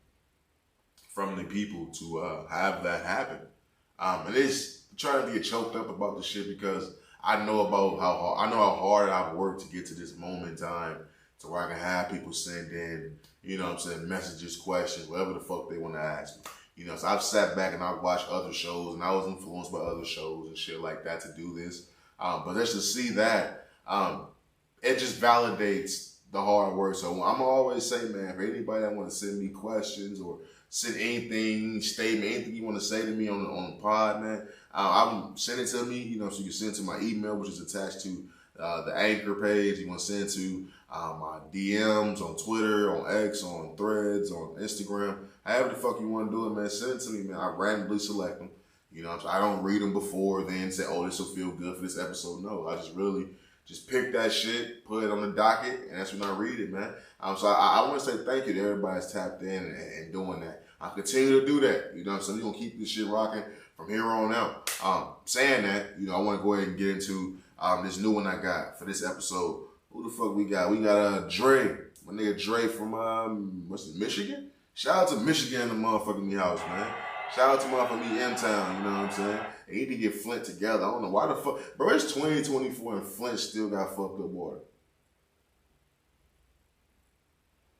from the people to have that happen. And it's trying to get choked up about the shit because I know how hard I've worked to get to this moment in time to where I can have people send in, you know what I'm saying, messages, questions, whatever the fuck they want to ask me. You know, so I've sat back and I've watched other shows and I was influenced by other shows and shit like that to do this. But just to see that, it just validates the hard work. So I'm always say, man, for anybody that want to send me questions or send anything, statement, anything you want to say to me on the pod, man, send it to me, you know, so you can send it to my email, which is attached to the Anchor page. You want to send it to my DMs on Twitter, on X, on Threads, on Instagram. However the fuck you want to do it, man, send it to me, man. I randomly select them. You know, I don't read them before then say, oh, this will feel good for this episode. No, I just pick that shit, put it on the docket, and that's when I read it, man. So I want to say thank you to everybody that's tapped in and doing that. I'll continue to do that. You know what I'm saying? We're going to keep this shit rocking from here on out. Saying that, you know, I want to go ahead and get into this new one I got for this episode. Who the fuck we got? We got Dre. My nigga Dre from, Michigan? Shout out to Michigan and the motherfucking me house, man. Shout out to motherfucking me M-Town, you know what I'm saying? They need to get Flint together. I don't know why the fuck. Bro, it's 2024 and Flint still got fucked up water.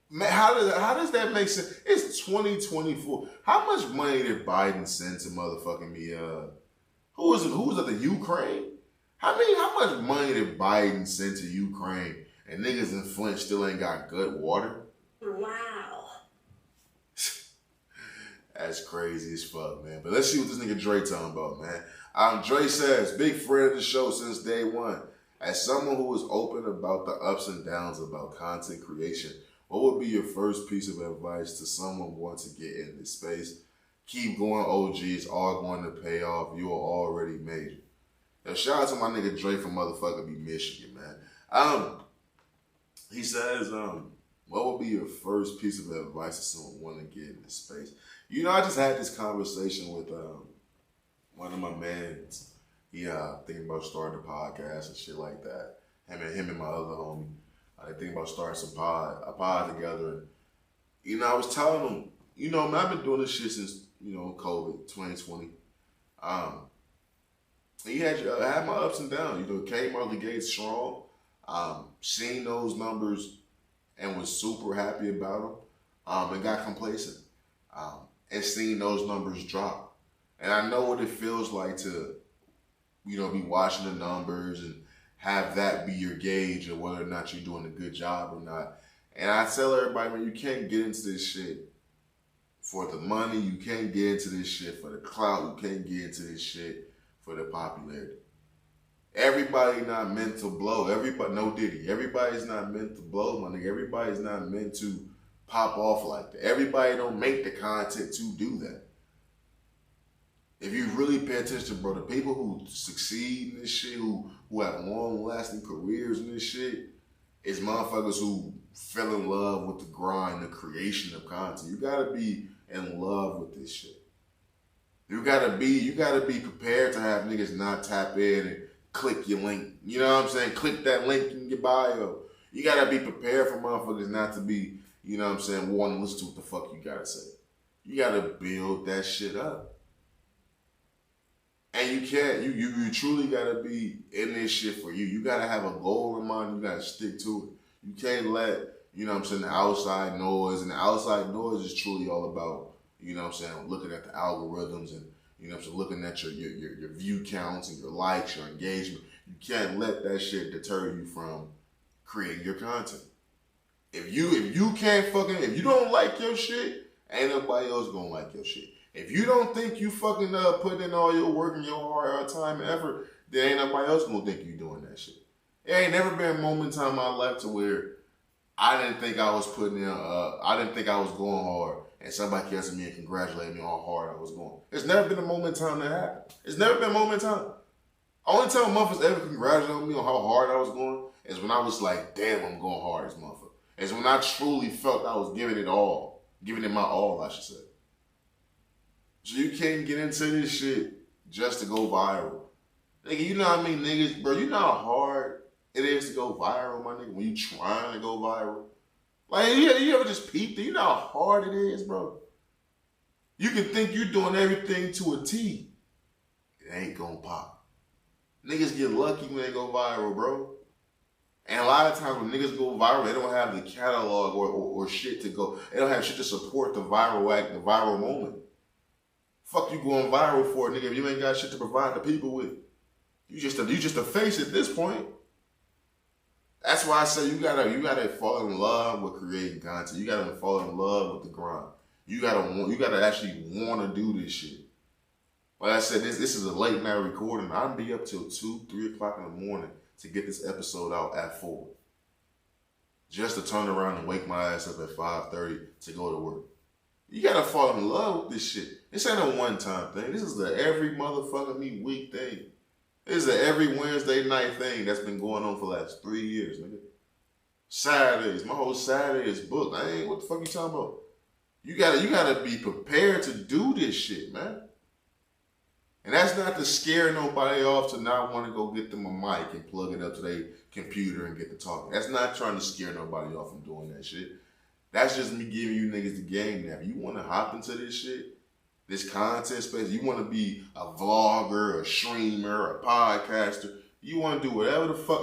Man, how does that make sense? It's 2024. How much money did Biden send to motherfucking me? Who was it? The Ukraine? How much money did Biden send to Ukraine and niggas in Flint still ain't got good water? Wow. That's crazy as fuck, man. But let's see what this nigga Dre talking about, man. Dre says, big friend of the show since day one. As someone who is open about the ups and downs about content creation, what would be your first piece of advice to someone wanting to get in this space? Keep going, OG. It's all going to pay off. You are already major. Now, shout out to my nigga Dre from motherfucking be Michigan, man. He says, what would be your first piece of advice to someone wanting to get in this space? You know, I just had this conversation with one of my mans. He thinking about starting a podcast and shit like that. Him and my other homie. I think about starting a pod together. And, you know, I was telling him, you know, man, I've been doing this shit since, you know, COVID, 2020. He had my ups and downs. You know, came out the gate strong. Seen those numbers and was super happy about them. And got complacent. And seen those numbers drop. And I know what it feels like to, you know, be watching the numbers and have that be your gauge of whether or not you're doing a good job or not. And I tell everybody, man, you can't get into this shit for the money. You can't get into this shit for the clout. You can't get into this shit for the popularity. Everybody not meant to blow. Everybody, no Diddy. Everybody's not meant to blow, my nigga. Everybody's not meant to pop off like that. Everybody don't make the content to do that. If you really pay attention, bro, the people who succeed in this shit, who have long-lasting careers in this shit, is motherfuckers who fell in love with the grind, the creation of content. You gotta be in love with this shit. You gotta be prepared to have niggas not tap in and click your link. You know what I'm saying? Click that link in your bio. You gotta be prepared for motherfuckers not to be, you know what I'm saying, wanting to listen to what the fuck you gotta say. You gotta build that shit up. And you can't, you truly gotta be in this shit for you. You gotta have a goal in mind, you gotta stick to it. You can't let, you know what I'm saying, the outside noise, and the outside noise is truly all about, you know what I'm saying, looking at the algorithms and, you know what I'm saying, looking at your view counts and your likes, your engagement. You can't let that shit deter you from creating your content. If you can't fucking, if you don't like your shit, ain't nobody else gonna like your shit. If you don't think you fucking putting in all your work and your hard time and effort, then ain't nobody else gonna think you doing that shit. There ain't never been a moment in time in my life to where I didn't think I was putting in, I didn't think I was going hard, and somebody came to me and congratulated me on how hard I was going. There's never been a moment in time that happened. It's never been a moment in time. Only time motherfuckers ever congratulated me on how hard I was going is when I was like, damn, I'm going hard as motherfucker. It's when I truly felt I was giving it all, giving it my all, I should say. So you can't get into this shit just to go viral. Nigga, you know what I mean, niggas, bro, you know how hard it is to go viral, my nigga, when you trying to go viral? Like, you ever just peeped it? You know how hard it is, bro? You can think you're doing everything to a T. It ain't gonna pop. Niggas get lucky when they go viral, bro. And a lot of times when niggas go viral, they don't have the catalog or shit to go. They don't have shit to support the viral act, the viral moment. Fuck you going viral for, nigga, if you ain't got shit to provide the people with. You just a face at this point. That's why I say you gotta fall in love with creating content. You gotta fall in love with the grind. You gotta actually want to do this shit. Like I said, this is a late night recording. I'll be up till 2, 3 o'clock in the morning to get this episode out at 4. Just to turn around and wake my ass up at 5:30 to go to work. You gotta fall in love with this shit. This ain't a one-time thing. This is the every motherfucking week thing. This is the every Wednesday night thing that's been going on for the last 3 years, nigga. Saturdays, my whole Saturday is booked. What the fuck you talking about? You gotta be prepared to do this shit, man. And that's not to scare nobody off to not want to go get them a mic and plug it up to their computer and get to talking. That's not trying to scare nobody off from doing that shit. That's just me giving you niggas the game now. If you want to hop into this shit, this content space, you want to be a vlogger, a streamer, a podcaster, you want to do whatever the fuck,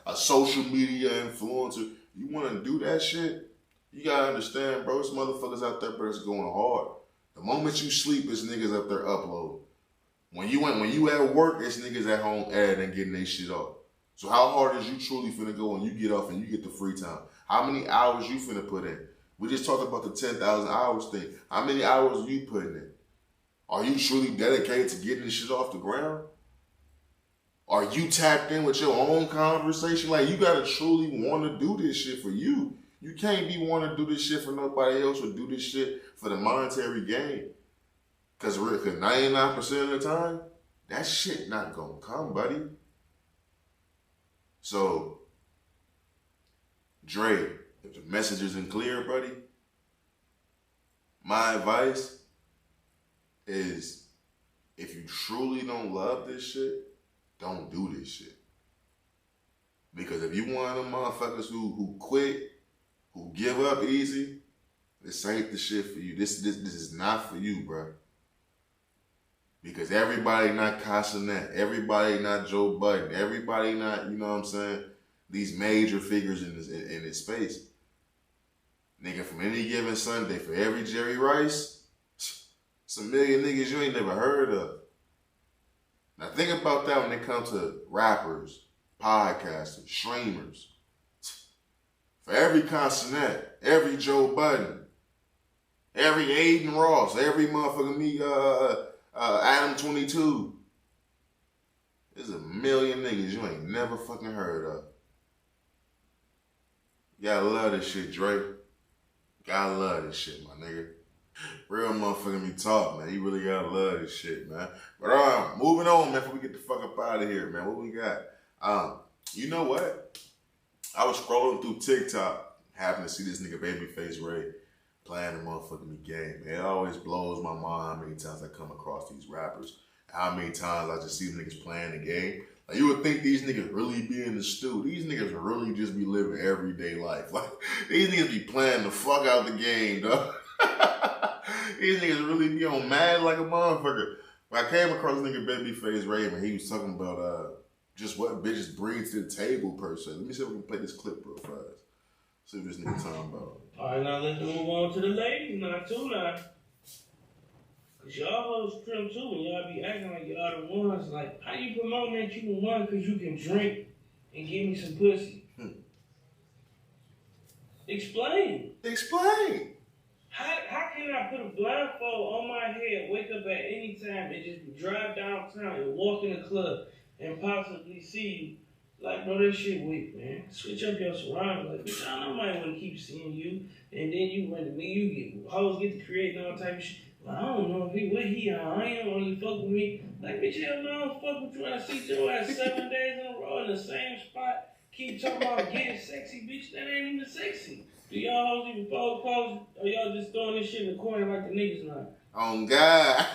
a social media influencer, you want to do that shit, you gotta understand, bro, there's motherfuckers out there, bro, that's going hard. The moment you sleep, it's niggas up there uploading. When you at work, it's niggas at home editing and getting their shit off. So how hard is you truly finna go when you get off and you get the free time? How many hours you finna put in? We just talked about the 10,000 hours thing. How many hours are you putting in? Are you truly dedicated to getting this shit off the ground? Are you tapped in with your own conversation? Like, you gotta truly wanna do this shit for you. You can't be wanna do this shit for nobody else or do this shit for the monetary gain. Cause 99% of the time, that shit not gonna come, buddy. So, Dre, if the message isn't clear, buddy, my advice is, if you truly don't love this shit, don't do this shit. Because if you one of them motherfuckers who quit, who give up easy, this ain't the shit for you. This is not for you, bro. Because everybody not Casanet, everybody not Joe Budden, everybody not, you know what I'm saying, these major figures in this space. Nigga, from any given Sunday, for every Jerry Rice, it's a million niggas you ain't never heard of. Now think about that when it comes to rappers, podcasters, streamers. For every Casanet, every Joe Budden, every Aiden Ross, every motherfucker me, Adam 22. There's a million niggas you ain't never fucking heard of. You gotta love this shit, Drake. Gotta love this shit, my nigga. Real motherfucking me talk, man. You really gotta love this shit, man. But moving on, man, before we get the fuck up out of here, man. What we got? You know what? I was scrolling through TikTok, happened to see this nigga Babyface Ray playing the motherfucking game. It always blows my mind how many times I come across these rappers. How many times I just see them niggas playing the game. Like, you would think these niggas really be in the stew. These niggas really just be living everyday life. Like, these niggas be playing the fuck out the game, dog. These niggas really be on mad like a motherfucker. But I came across this nigga Babyface Ray, and he was talking about just what bitches bring to the table per se. Let me see if we can play this clip real fast. See what this nigga talking about. All right, now let's move on to the ladies now, too, now. Cause y'all hoes trim too, and y'all be acting like y'all the ones. Like, how you promoting that you the one cause you can drink and give me some pussy? Explain. Explain. How can I put a blindfold on my head, wake up at any time, and just drive downtown and walk in the club and possibly see you? Like, bro, that shit weak, man. Switch up your surroundings. Like, bitch, I know nobody want to keep seeing you, and then you run to me, you get hoes get to creating all type of shit. Well, I don't know if he I ain't only fuck with me. Like, bitch, hell no, I don't fuck with you. I see your ass 7 days in a row in the same spot. Keep talking about getting sexy, bitch. That ain't even sexy. Do y'all hoes even fold clothes, or y'all just throwing this shit in the corner like the niggas now? Oh, God.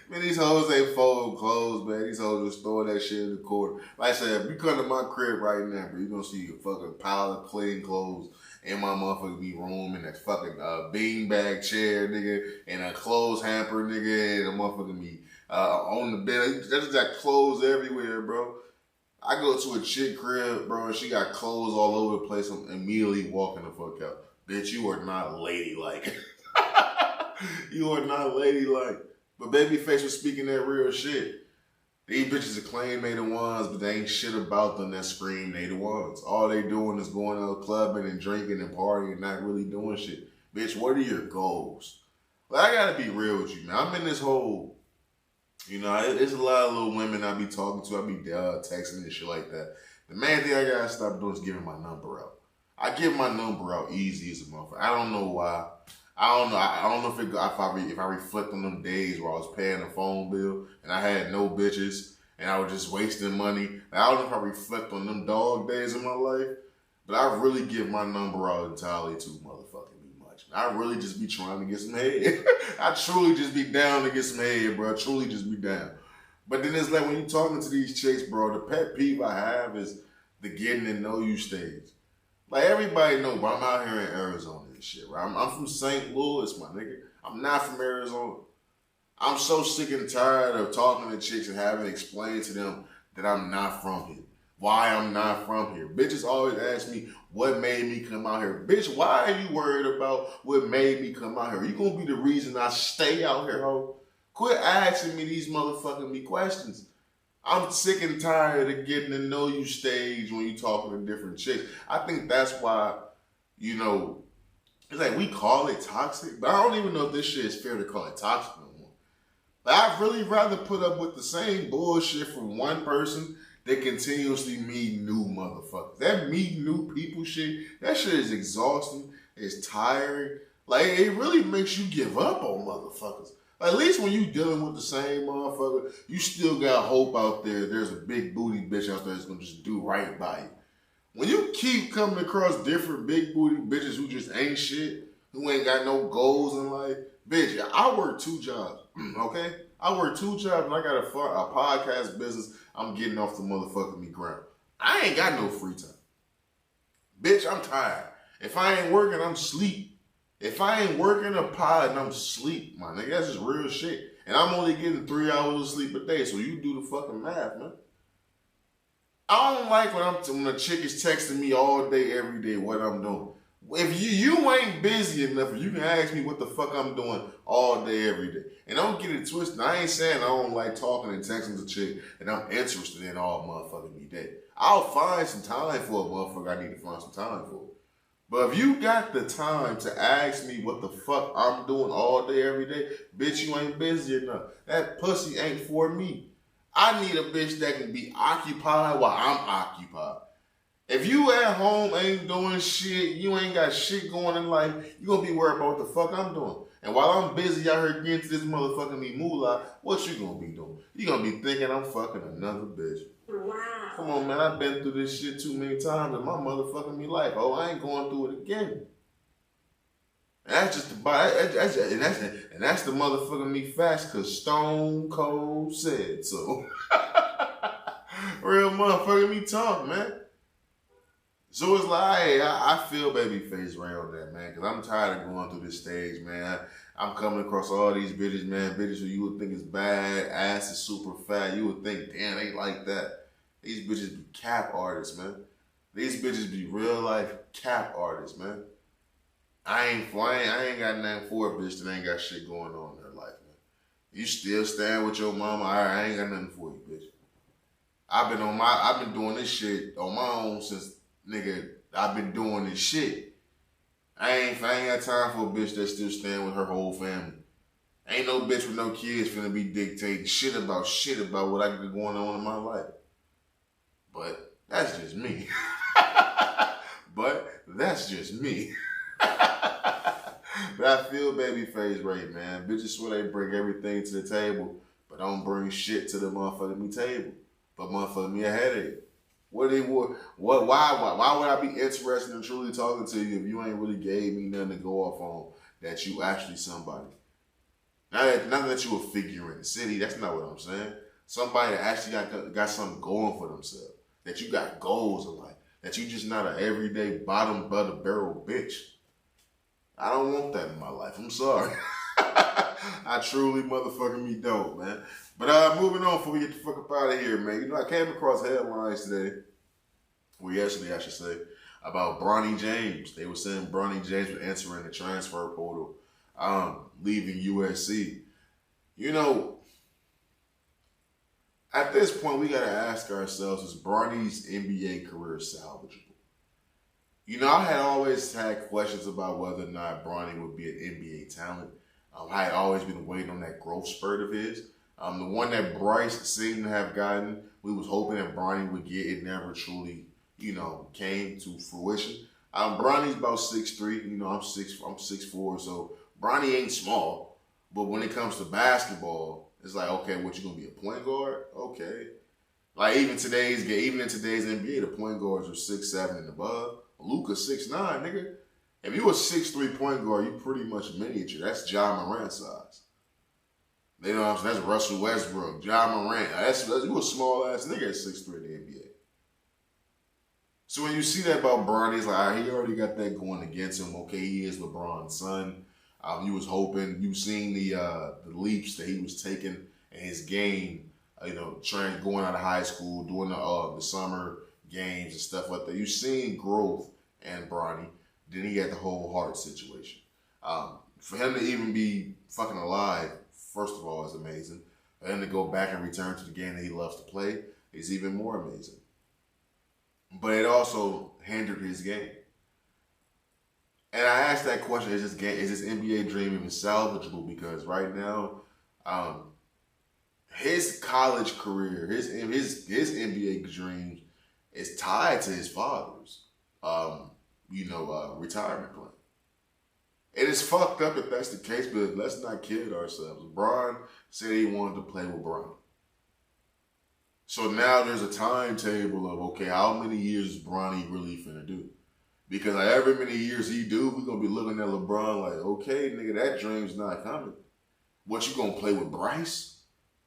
Man, these hoes ain't fold clothes, man. These hoes just throwing that shit in the corner. Like I said, if you come to my crib right now, bro, you gonna see a fucking pile of clean clothes in my motherfucking room, in that fucking beanbag chair, nigga, and a clothes hamper, nigga, and a motherfucking me on the bed. There's got clothes everywhere, bro. I go to a chick crib, bro, and she got clothes all over the place. I'm immediately walking the fuck out. Bitch, you are not ladylike. You are not ladylike. But Babyface was speaking that real shit. These bitches that claim they the ones, but they ain't shit about them that scream they the ones. All they doing is going out clubbing and drinking and partying and not really doing shit. Bitch, what are your goals? Like, I gotta be real with you, man. I'm in this whole, you know, it's a lot of little women I be talking to. I be texting and shit like that. The main thing I gotta stop doing is giving my number out. I give my number out easy as a motherfucker. I don't know why. I don't know if I reflect on them days where I was paying a phone bill and I had no bitches and I was just wasting money. I don't know if I reflect on them dog days in my life, but I really give my number out entirely too motherfucking much. I really just be trying to get some head. I truly just be down to get some head, bro. I truly just be down. But then it's like when you talking to these chicks, bro, the pet peeve I have is the getting to know you stage. Like, everybody know, but I'm out here in Arizona and shit, right? I'm from St. Louis, my nigga. I'm not from Arizona. I'm so sick and tired of talking to chicks and having to explain to them that I'm not from here. Why I'm not from here. Bitches always ask me what made me come out here. Bitch, why are you worried about what made me come out here? You gonna be the reason I stay out here, ho? Quit asking me these motherfucking me questions. I'm sick and tired of getting to know you stage when you talking to different chicks. I think that's why, you know, it's like we call it toxic, but I don't even know if this shit is fair to call it toxic no more. Like, I'd really rather put up with the same bullshit from one person that continuously meet new motherfuckers. That meet new people shit, that shit is exhausting, it's tiring. Like, it really makes you give up on motherfuckers. At least when you dealing with the same motherfucker, you still got hope out there. There's a big booty bitch out there that's gonna just do right by you. When you keep coming across different big booty bitches who just ain't shit, who ain't got no goals in life, bitch, I work 2 jobs, okay? I work 2 jobs and I got a podcast business. I'm getting off the motherfucking me ground. I ain't got no free time. Bitch, I'm tired. If I ain't working, I'm sleep. If I ain't working a pod and I'm asleep, my nigga, that's just real shit. And I'm only getting 3 hours of sleep a day, so you do the fucking math, man. I don't like when a chick is texting me all day, every day, what I'm doing. If you ain't busy enough, you can ask me what the fuck I'm doing all day, every day. And don't get it twisted. I ain't saying I don't like talking and texting to chick and I'm interested in all motherfucking me day. I'll find some time for a motherfucker I need to find some time for. But if you got the time to ask me what the fuck I'm doing all day, every day, bitch, you ain't busy enough. That pussy ain't for me. I need a bitch that can be occupied while I'm occupied. If you at home ain't doing shit, you ain't got shit going in life, you gonna be worried about what the fuck I'm doing. And while I'm busy out here getting to this motherfucking me moolah, what you gonna be doing? You gonna be thinking I'm fucking another bitch. Wow. Come on, man, I've been through this shit too many times in my motherfucking me life. Oh, I ain't going through it again. And that's just that's the motherfucking me facts, cause Stone Cold said so. Real motherfucking me talk, man. So it's like, hey, I feel Babyface right on that, man, because I'm tired of going through this stage, man. I'm coming across all these bitches, man, bitches who you would think is bad, ass is super fat. You would think, damn, they like that. These bitches be cap artists, man. These bitches be real life cap artists, man. I ain't got nothing for a bitch that ain't got shit going on in her life, man. You still stand with your mama, I ain't got nothing for you, bitch. I've been doing this shit on my own since, nigga, I've been doing this shit. I ain't got time for a bitch that still stand with her whole family. Ain't no bitch with no kids finna be dictating shit about what I got going on in my life. But that's just me. But I feel Babyface right, man. Bitches swear they bring everything to the table, but don't bring shit to the motherfucking me table. But motherfucking me a headache. Why would I be interested in truly talking to you if you ain't really gave me nothing to go off on that you actually somebody? Not that you a figure in the city. That's not what I'm saying. Somebody that actually got something going for themselves. That you got goals in life. That you just not an everyday bottom butter barrel bitch. I don't want that in my life. I'm sorry. I truly motherfucking me don't, man. But moving on before we get the fuck up out of here, man. You know, I came across headlines today. Well, yesterday, I should say, about Bronny James. They were saying Bronny James was entering the transfer portal, leaving USC. You know, at this point, we got to ask ourselves, is Bronny's NBA career salvageable? You know, I had always had questions about whether or not Bronny would be an NBA talent. I had always been waiting on that growth spurt of his. The one that Bryce seemed to have gotten, we was hoping that Bronny would get. It never truly, you know, came to fruition. Bronny's about 6'3", you know, I'm 6'4", so Bronny ain't small. But when it comes to basketball, it's like, okay, what, you gonna be a point guard? Okay. Like even in today's NBA, the point guards are 6'7" and above. Luka 6'9", nigga. If you a 6'3" point guard, you pretty much miniature. That's Ja Morant size. You know what I'm saying? That's Russell Westbrook, Ja Morant. You a small ass nigga at 6'3" in the NBA. So when you see that about Bronny, it's like, all right, he already got that going against him. Okay, he is LeBron's son. You was hoping, you seen the leaps that he was taking in his game, going out of high school, doing the summer games and stuff like that. You seen growth in Bronny. Then he had the whole heart situation. For him to even be fucking alive, first of all, is amazing. For him to go back and return to the game that he loves to play is even more amazing. But it also hindered his game. And I asked that question: is this NBA dream even salvageable? Because right now, his college career, his NBA dreams is tied to his father's, retirement plan. It is fucked up if that's the case, but let's not kid ourselves. LeBron said he wanted to play with Bronny. So now there's a timetable of, okay, how many years is Bronny really finna do? Because however many years he do, we're going to be looking at LeBron like, okay, nigga, that dream's not coming. What, you going to play with Bryce?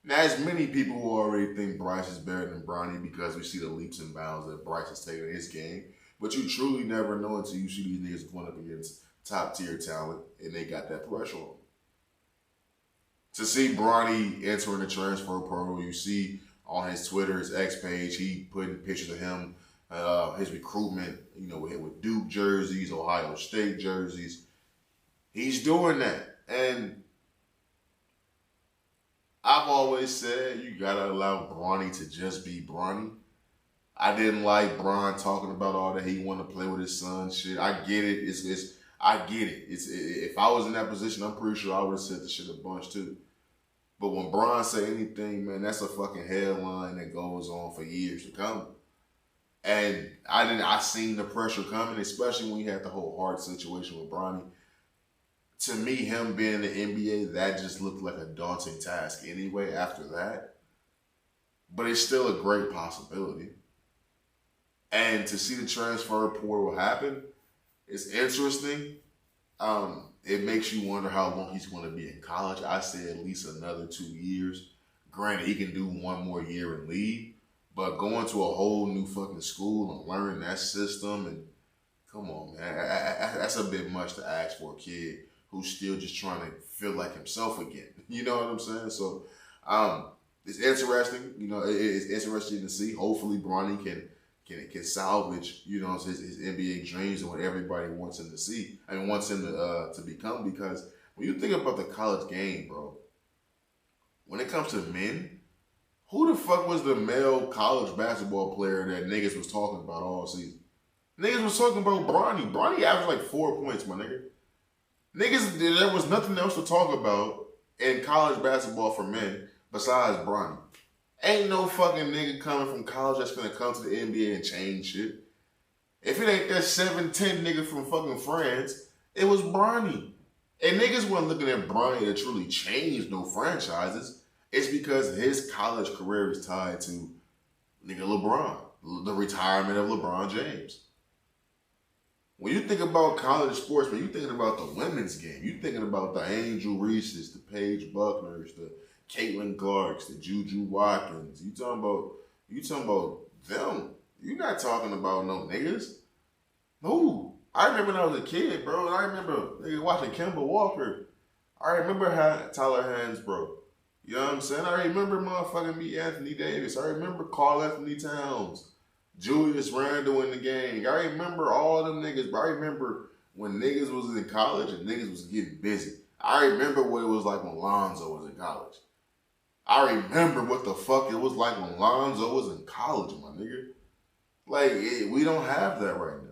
Now, there's many people who already think Bryce is better than Bronny because we see the leaps and bounds that Bryce has taken in his game. But you truly never know until you see these niggas going up against top-tier talent and they got that pressure on them. To see Bronny entering the transfer portal, you see on his Twitter, his X page, he putting pictures of him, his recruitment, with Duke jerseys, Ohio State jerseys. He's doing that. And I've always said you gotta allow Bronny to just be Bronny. I didn't like Bron talking about all that he wanted to play with his son shit. I get it. I get it. If I was in that position, I'm pretty sure I would have said the shit a bunch too. But when Bron say anything, man, that's a fucking headline that goes on for years to come. And I seen the pressure coming, especially when you had the whole heart situation with Bronny. To me, him being in the NBA, that just looked like a daunting task anyway after that. But it's still a great possibility. And to see the transfer portal happen, it's interesting. It makes you wonder how long he's going to be in college. I say at least another 2 years. Granted, he can do one more year and leave. But going to a whole new fucking school and learning that system, and come on, man, that's a bit much to ask for a kid who's still just trying to feel like himself again. You know what I'm saying? So it's interesting. It's interesting to see. Hopefully, Bronny can salvage, his NBA dreams and what everybody wants him to see. Wants him to become. Because when you think about the college game, bro, when it comes to men, who the fuck was the male college basketball player that niggas was talking about all season? Niggas was talking about Bronny. Bronny averaged like 4 points, my nigga. Niggas, there was nothing else to talk about in college basketball for men besides Bronny. Ain't no fucking nigga coming from college that's gonna come to the NBA and change shit. If it ain't that 7'10" nigga from fucking France, it was Bronny. And niggas wasn't looking at Bronny to truly change no franchises. It's because his college career is tied to nigga LeBron, the retirement of LeBron James. When you think about college sports, man, you thinking about the women's game. You thinking about the Angel Reeses, the Paige Buckners, the Caitlin Clarks, the Juju Watkins. You talking about them. You're not talking about no niggas. Who? I remember when I was a kid, bro. I remember watching Kemba Walker. I remember Tyler Hansbrough. You know what I'm saying? I remember motherfucking me Anthony Davis. I remember Karl Anthony Towns. Julius Randle in the gang. I remember all them niggas, but I remember when niggas was in college and niggas was getting busy. I remember what it was like when Lonzo was in college. I remember what the fuck it was like when Lonzo was in college, my nigga. Like, we don't have that right now.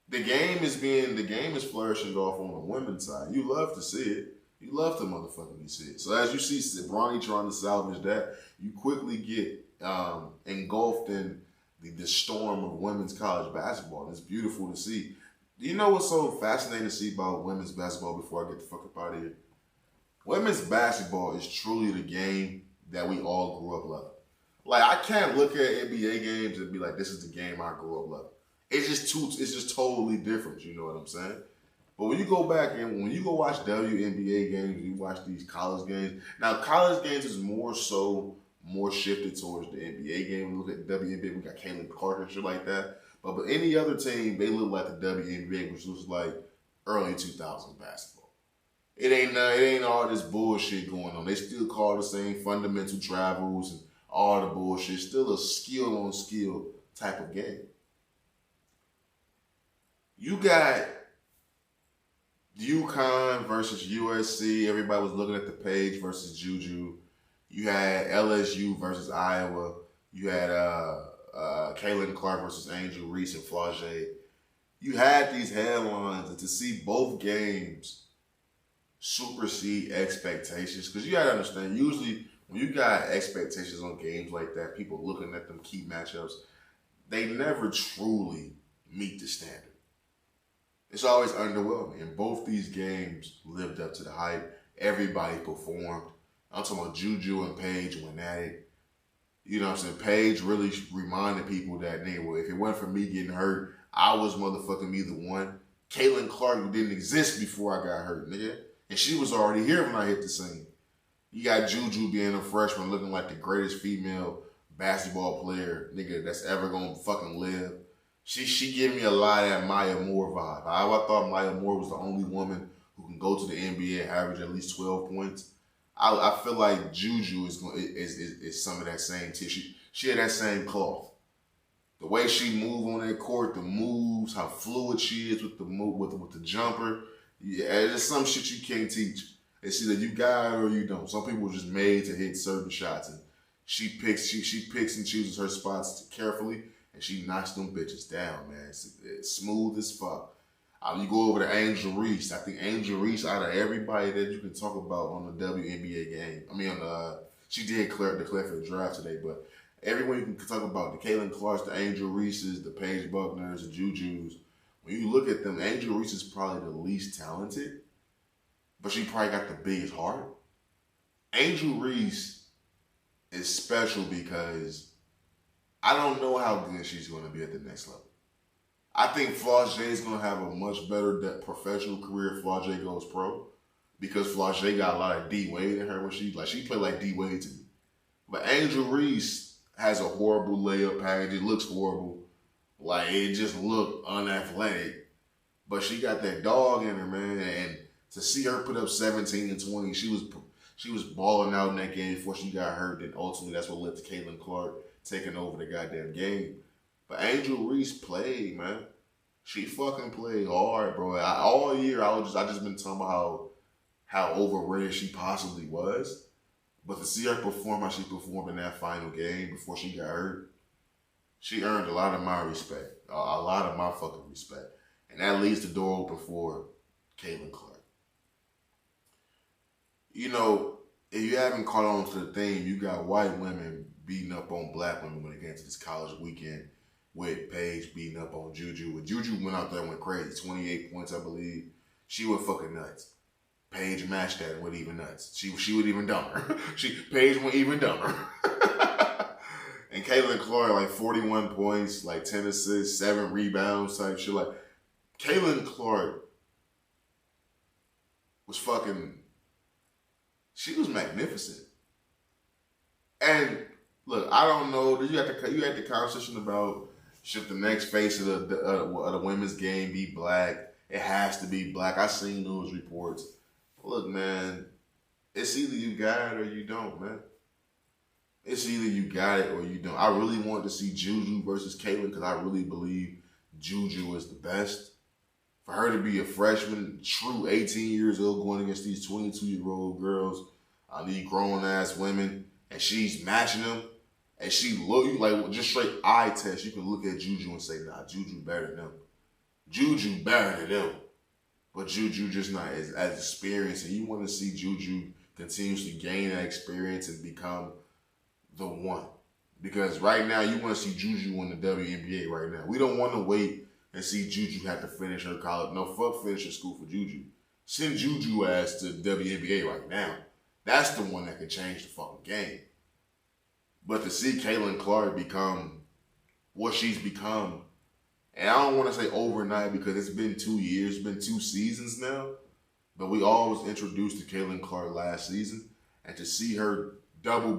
The game is flourishing off on the women's side. You love to see it. You love to motherfucking see it. So as you see Bronny trying to salvage that, you quickly get engulfed in the storm of women's college basketball. It's beautiful to see. Do you know what's so fascinating to see about women's basketball before I get the fuck up out of here? Women's basketball is truly the game that we all grew up loving. Like, I can't look at NBA games and be like, this is the game I grew up loving. It's just totally different, you know what I'm saying? But when you go back and when you go watch WNBA games, you watch these college games. Now, college games is more shifted towards the NBA game. When you look at WNBA, we got Caitlin Clark and shit like that. But any other team, they look like the WNBA, which looks like early 2000s basketball. It ain't all this bullshit going on. They still call the same fundamental travels and all the bullshit. Still a skill on skill type of game. You got UConn versus USC. Everybody was looking at the Page versus Juju. You had LSU versus Iowa. You had Caitlin Clark versus Angel Reese and Flau'jae. You had these headlines, and to see both games supersede expectations, because you got to understand, usually when you got expectations on games like that, people looking at them key matchups, they never truly meet the standard. It's always underwhelming, and both these games lived up to the hype. Everybody performed. I'm talking about Juju and Paige went at it. You know what I'm saying? Paige really reminded people that, nigga, well, if it wasn't for me getting hurt, I was motherfucking me the one. Caitlin Clark didn't exist before I got hurt, nigga. And she was already here when I hit the scene. You got Juju being a freshman looking like the greatest female basketball player, nigga, that's ever gonna fucking live. She gave me a lot of that Maya Moore vibe. I thought Maya Moore was the only woman who can go to the NBA and average at least 12 points. I feel like Juju is some of that same tissue. She had that same cloth. The way she moved on that court, the moves, how fluid she is with the move, with the jumper. Yeah, there's some shit you can't teach. It's either you got it or you don't. Some people are just made to hit certain shots, and she picks and chooses her spots carefully, and she knocks them bitches down, man. It's smooth as fuck. You go over to Angel Reese. I think Angel Reese, out of everybody that you can talk about on the WNBA game, she did declare for the draft today, but everyone you can talk about, the Caitlin Clarks, the Angel Reeses, the Paige Buckners, the Jujus, when you look at them, Angel Reese is probably the least talented, but she probably got the biggest heart. Angel Reese is special because I don't know how good she's going to be at the next level. I think Flau'jae is going to have a much better professional career if Flau'jae goes pro, because Flau'jae got a lot of D Wade in her when she played like D Wade to me. But Angel Reese has a horrible layup package. It looks horrible. Like, it just looked unathletic. But she got that dog in her, man. And to see her put up 17 and 20, she was balling out in that game before she got hurt. And ultimately, that's what led to Caitlin Clark taking over the goddamn game. But Angel Reese played, man. She fucking played hard, bro. All year, I just been talking about how overrated she possibly was. But to see her perform how she performed in that final game before she got hurt, she earned a lot of my respect. A lot of my fucking respect. And that leaves the door open for Caitlin Clark. You know, if you haven't caught on to the thing, you got white women beating up on black women when it gets to this college weekend, with Paige beating up on Juju. Juju went out there and went crazy. 28 points, I believe. She went fucking nuts. Paige matched that and went even nuts. She went even dumber. Paige went even dumber. And Caitlin Clark, like 41 points, like 10 assists, 7 rebounds type shit. Like, Caitlin Clark was fucking, she was magnificent. And look, I don't know, you had the conversation about should the next face of the women's game be black? It has to be black. I seen those reports. Look, man, it's either you got it or you don't, man. It's either you got it or you don't. I really want to see Juju versus Caitlin because I really believe Juju is the best. For her to be a freshman, true 18 years old, going against these 22-year-old girls, these grown-ass women, and she's matching them, and she look like just straight eye test. You can look at Juju and say, nah, Juju better than them. Juju better than them. But Juju just not as experienced, and you want to see Juju continuously gain that experience and become the one. Because right now, you want to see Juju in the WNBA right now. We don't want to wait and see Juju have to finish her college. No, fuck finishing school for Juju. Send Juju ass to the WNBA right now. That's the one that can change the fucking game. But to see Caitlin Clark become what she's become, and I don't want to say overnight because it's been 2 years, it's been 2 seasons now, but we all was introduced to Caitlin Clark last season, and to see her double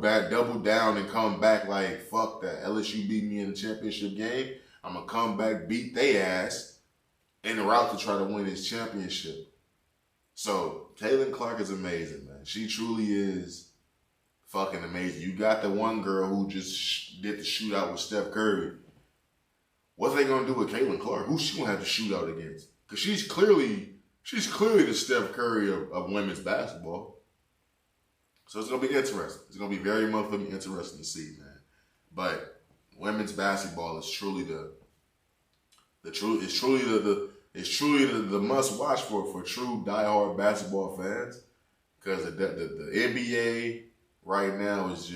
down and come back like, fuck that, LSU beat me in the championship game, I'm gonna come back, beat they ass, en route to try to win this championship. So Caitlin Clark is amazing, man. She truly is fucking amazing. You got the one girl who just did the shootout with Steph Curry. What's they gonna do with Caitlin Clark? Who's she gonna have to shoot out against? Because she's clearly the Steph Curry of women's basketball. So it's gonna be interesting. It's gonna be very motherfucking interesting to see, man. But women's basketball is truly the must watch for true diehard basketball fans. Because the NBA right now is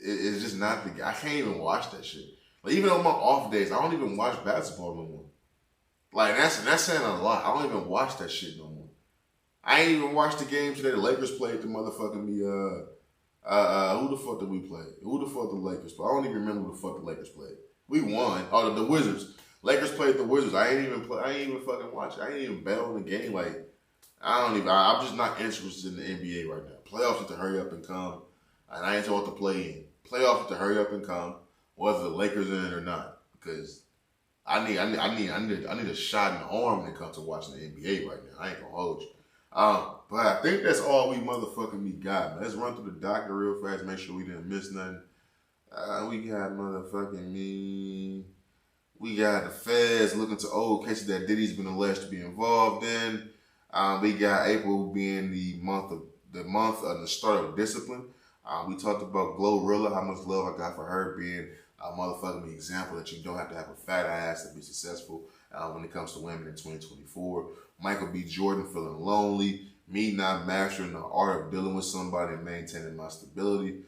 it's just not the. I can't even watch that shit. Like, even on my off days, I don't even watch basketball no more. Like, that's saying a lot. I don't even watch that shit no more. I ain't even watched the game today. The Lakers played the motherfucking who the fuck did we play? Who the fuck the Lakers play? I don't even remember who the fuck the Lakers played. We won. Oh, the Wizards. Lakers played the Wizards. I ain't even fucking watch it. I ain't even bet on the game. Like, I'm just not interested in the NBA right now. Playoffs have to hurry up and come. And I ain't talking about the play-in. Playoffs have to hurry up and come, whether the Lakers in it or not. Because I need a shot in the arm when it comes to watching the NBA right now. I ain't gonna hold you. But I think that's all we motherfucking got, man. Let's run through the docket real fast, make sure we didn't miss nothing. We got motherfucking me. We got the feds looking to old cases that Diddy's been alleged to be involved in. We got April being the month of the start of discipline. We talked about Glorilla, how much love I got for her being a motherfucking example that you don't have to have a fat ass to be successful when it comes to women in 2024. Michael B. Jordan feeling lonely. Me not mastering the art of dealing with somebody and maintaining my stability.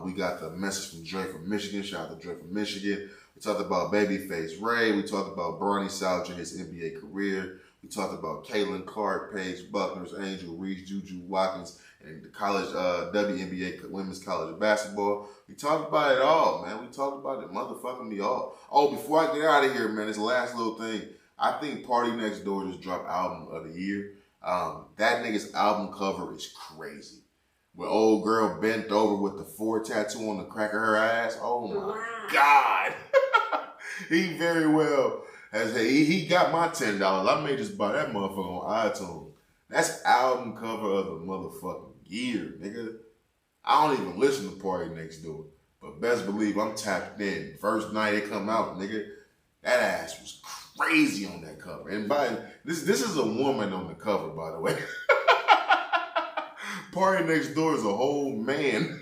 We got the message from Dre from Michigan. Shout out to Dre from Michigan. We talked about Babyface Ray. We talked about Bronny Salvage and his NBA career. We talked about Caitlin Clark, Paige Buckner's, Angel Reese, Juju Watkins, and the college WNBA women's college basketball. We talked about it all, man. We talked about it motherfucking me all. Oh, before I get out of here, man, this last little thing. I think Party Next Door just dropped album of the year. That nigga's album cover is crazy. With old girl bent over with the 4 tattoo on the crack of her ass. Oh my God. He very well has, he got my $10. I may just buy that motherfucker on iTunes. That's album cover of the motherfucking year, nigga. I don't even listen to Party Next Door. But best believe I'm tapped in. First night it come out, nigga, that ass was crazy on that cover. And by this is a woman on the cover, by the way. Party Next Door is a whole man.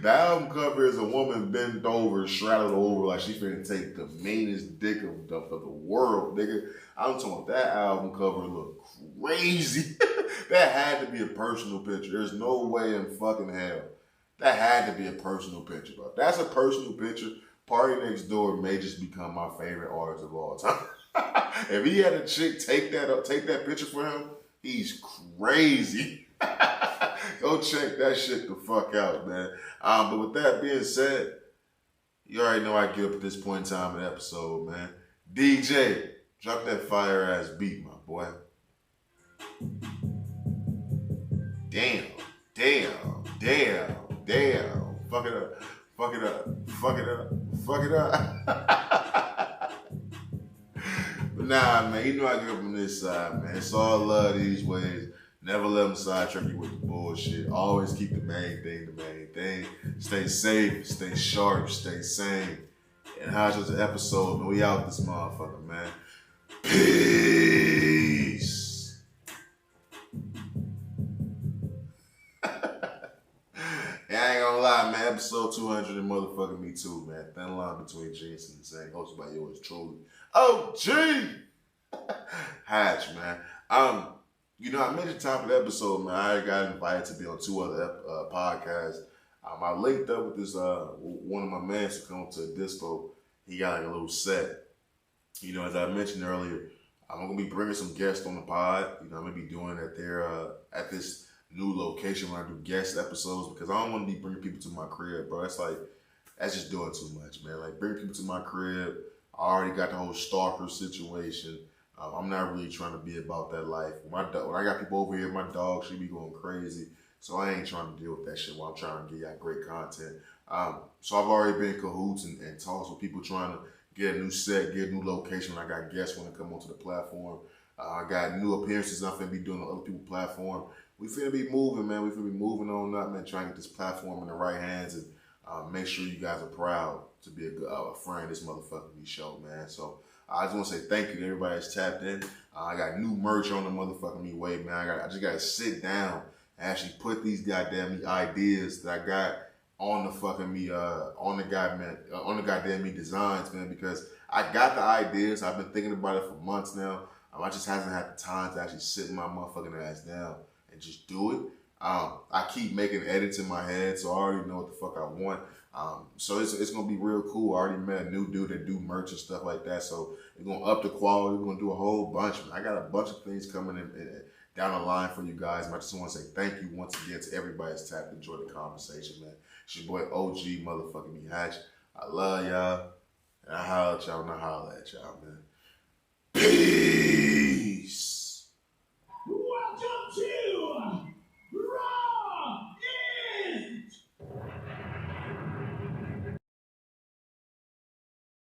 The album cover is a woman bent over, shrouded over like she finna take the meanest dick of the world, nigga. I'm talking about that album cover look crazy. That had to be a personal picture. There's no way in fucking hell. That had to be a personal picture, bro. If that's a personal picture, Party Next Door may just become my favorite artist of all time. If he had a chick take that picture for him, he's crazy. Go check that shit the fuck out, man. But with that being said, you already know I get up at this point in time in the episode, man. DJ, drop that fire ass beat, my boy. Damn. Fuck it up. But nah, man, you know I get up on this side, man. It's all love these ways. Never let them sidetrack you with the bullshit. Always keep the main thing. Stay safe, stay sharp, stay sane. And how's just an episode, man? We out this motherfucker, man. Peace. Yeah, I ain't gonna lie, man. Episode 200 and motherfucking me too, man. Thin line between Jinx and Insane. Hosted by yours truly. OGHatch, man. You know, I mentioned top of the episode, man. I got invited to be on 2 other podcasts. I linked up with this one of my mans to come to a disco. He got like a little set. You know, as I mentioned earlier, I'm gonna be bringing some guests on the pod. You know, I'm gonna be doing it there at this new location where I do guest episodes because I don't want to be bringing people to my crib, bro. That's just doing too much, man. Like bringing people to my crib. I already got the whole stalker situation. I'm not really trying to be about that life. When I got people over here, my dog, she be going crazy. So I ain't trying to deal with that shit while I'm trying to get y'all great content. So I've already been in cahoots and talks with people trying to get a new set, get a new location. I got guests when they come onto the platform. I got new appearances I'm finna be doing on other people's platform. We finna be moving, man. We finna be moving on up, man, trying to get this platform in the right hands and make sure you guys are proud to be a friend of this motherfucking show, man. So I just want to say thank you to everybody that's tapped in. I got new merch on the motherfucking me way, man. I just got to sit down and actually put these goddamn ideas that I got on the fucking me, on the goddamn me designs, man, because I got the ideas. I've been thinking about it for months now. I just hasn't had the time to actually sit my motherfucking ass down and just do it. I keep making edits in my head, so I already know what the fuck I want. So it's gonna be real cool. I already met a new dude that do merch and stuff like that. So we're gonna up the quality. We're gonna do a whole bunch. I got a bunch of things coming in down the line for you guys. And I just want to say thank you once again to everybody that's tapped. Enjoy the conversation, man. It's your boy OG motherfucking me Hatch. I love y'all. And I holla at y'all and I holla at y'all, man. Peace.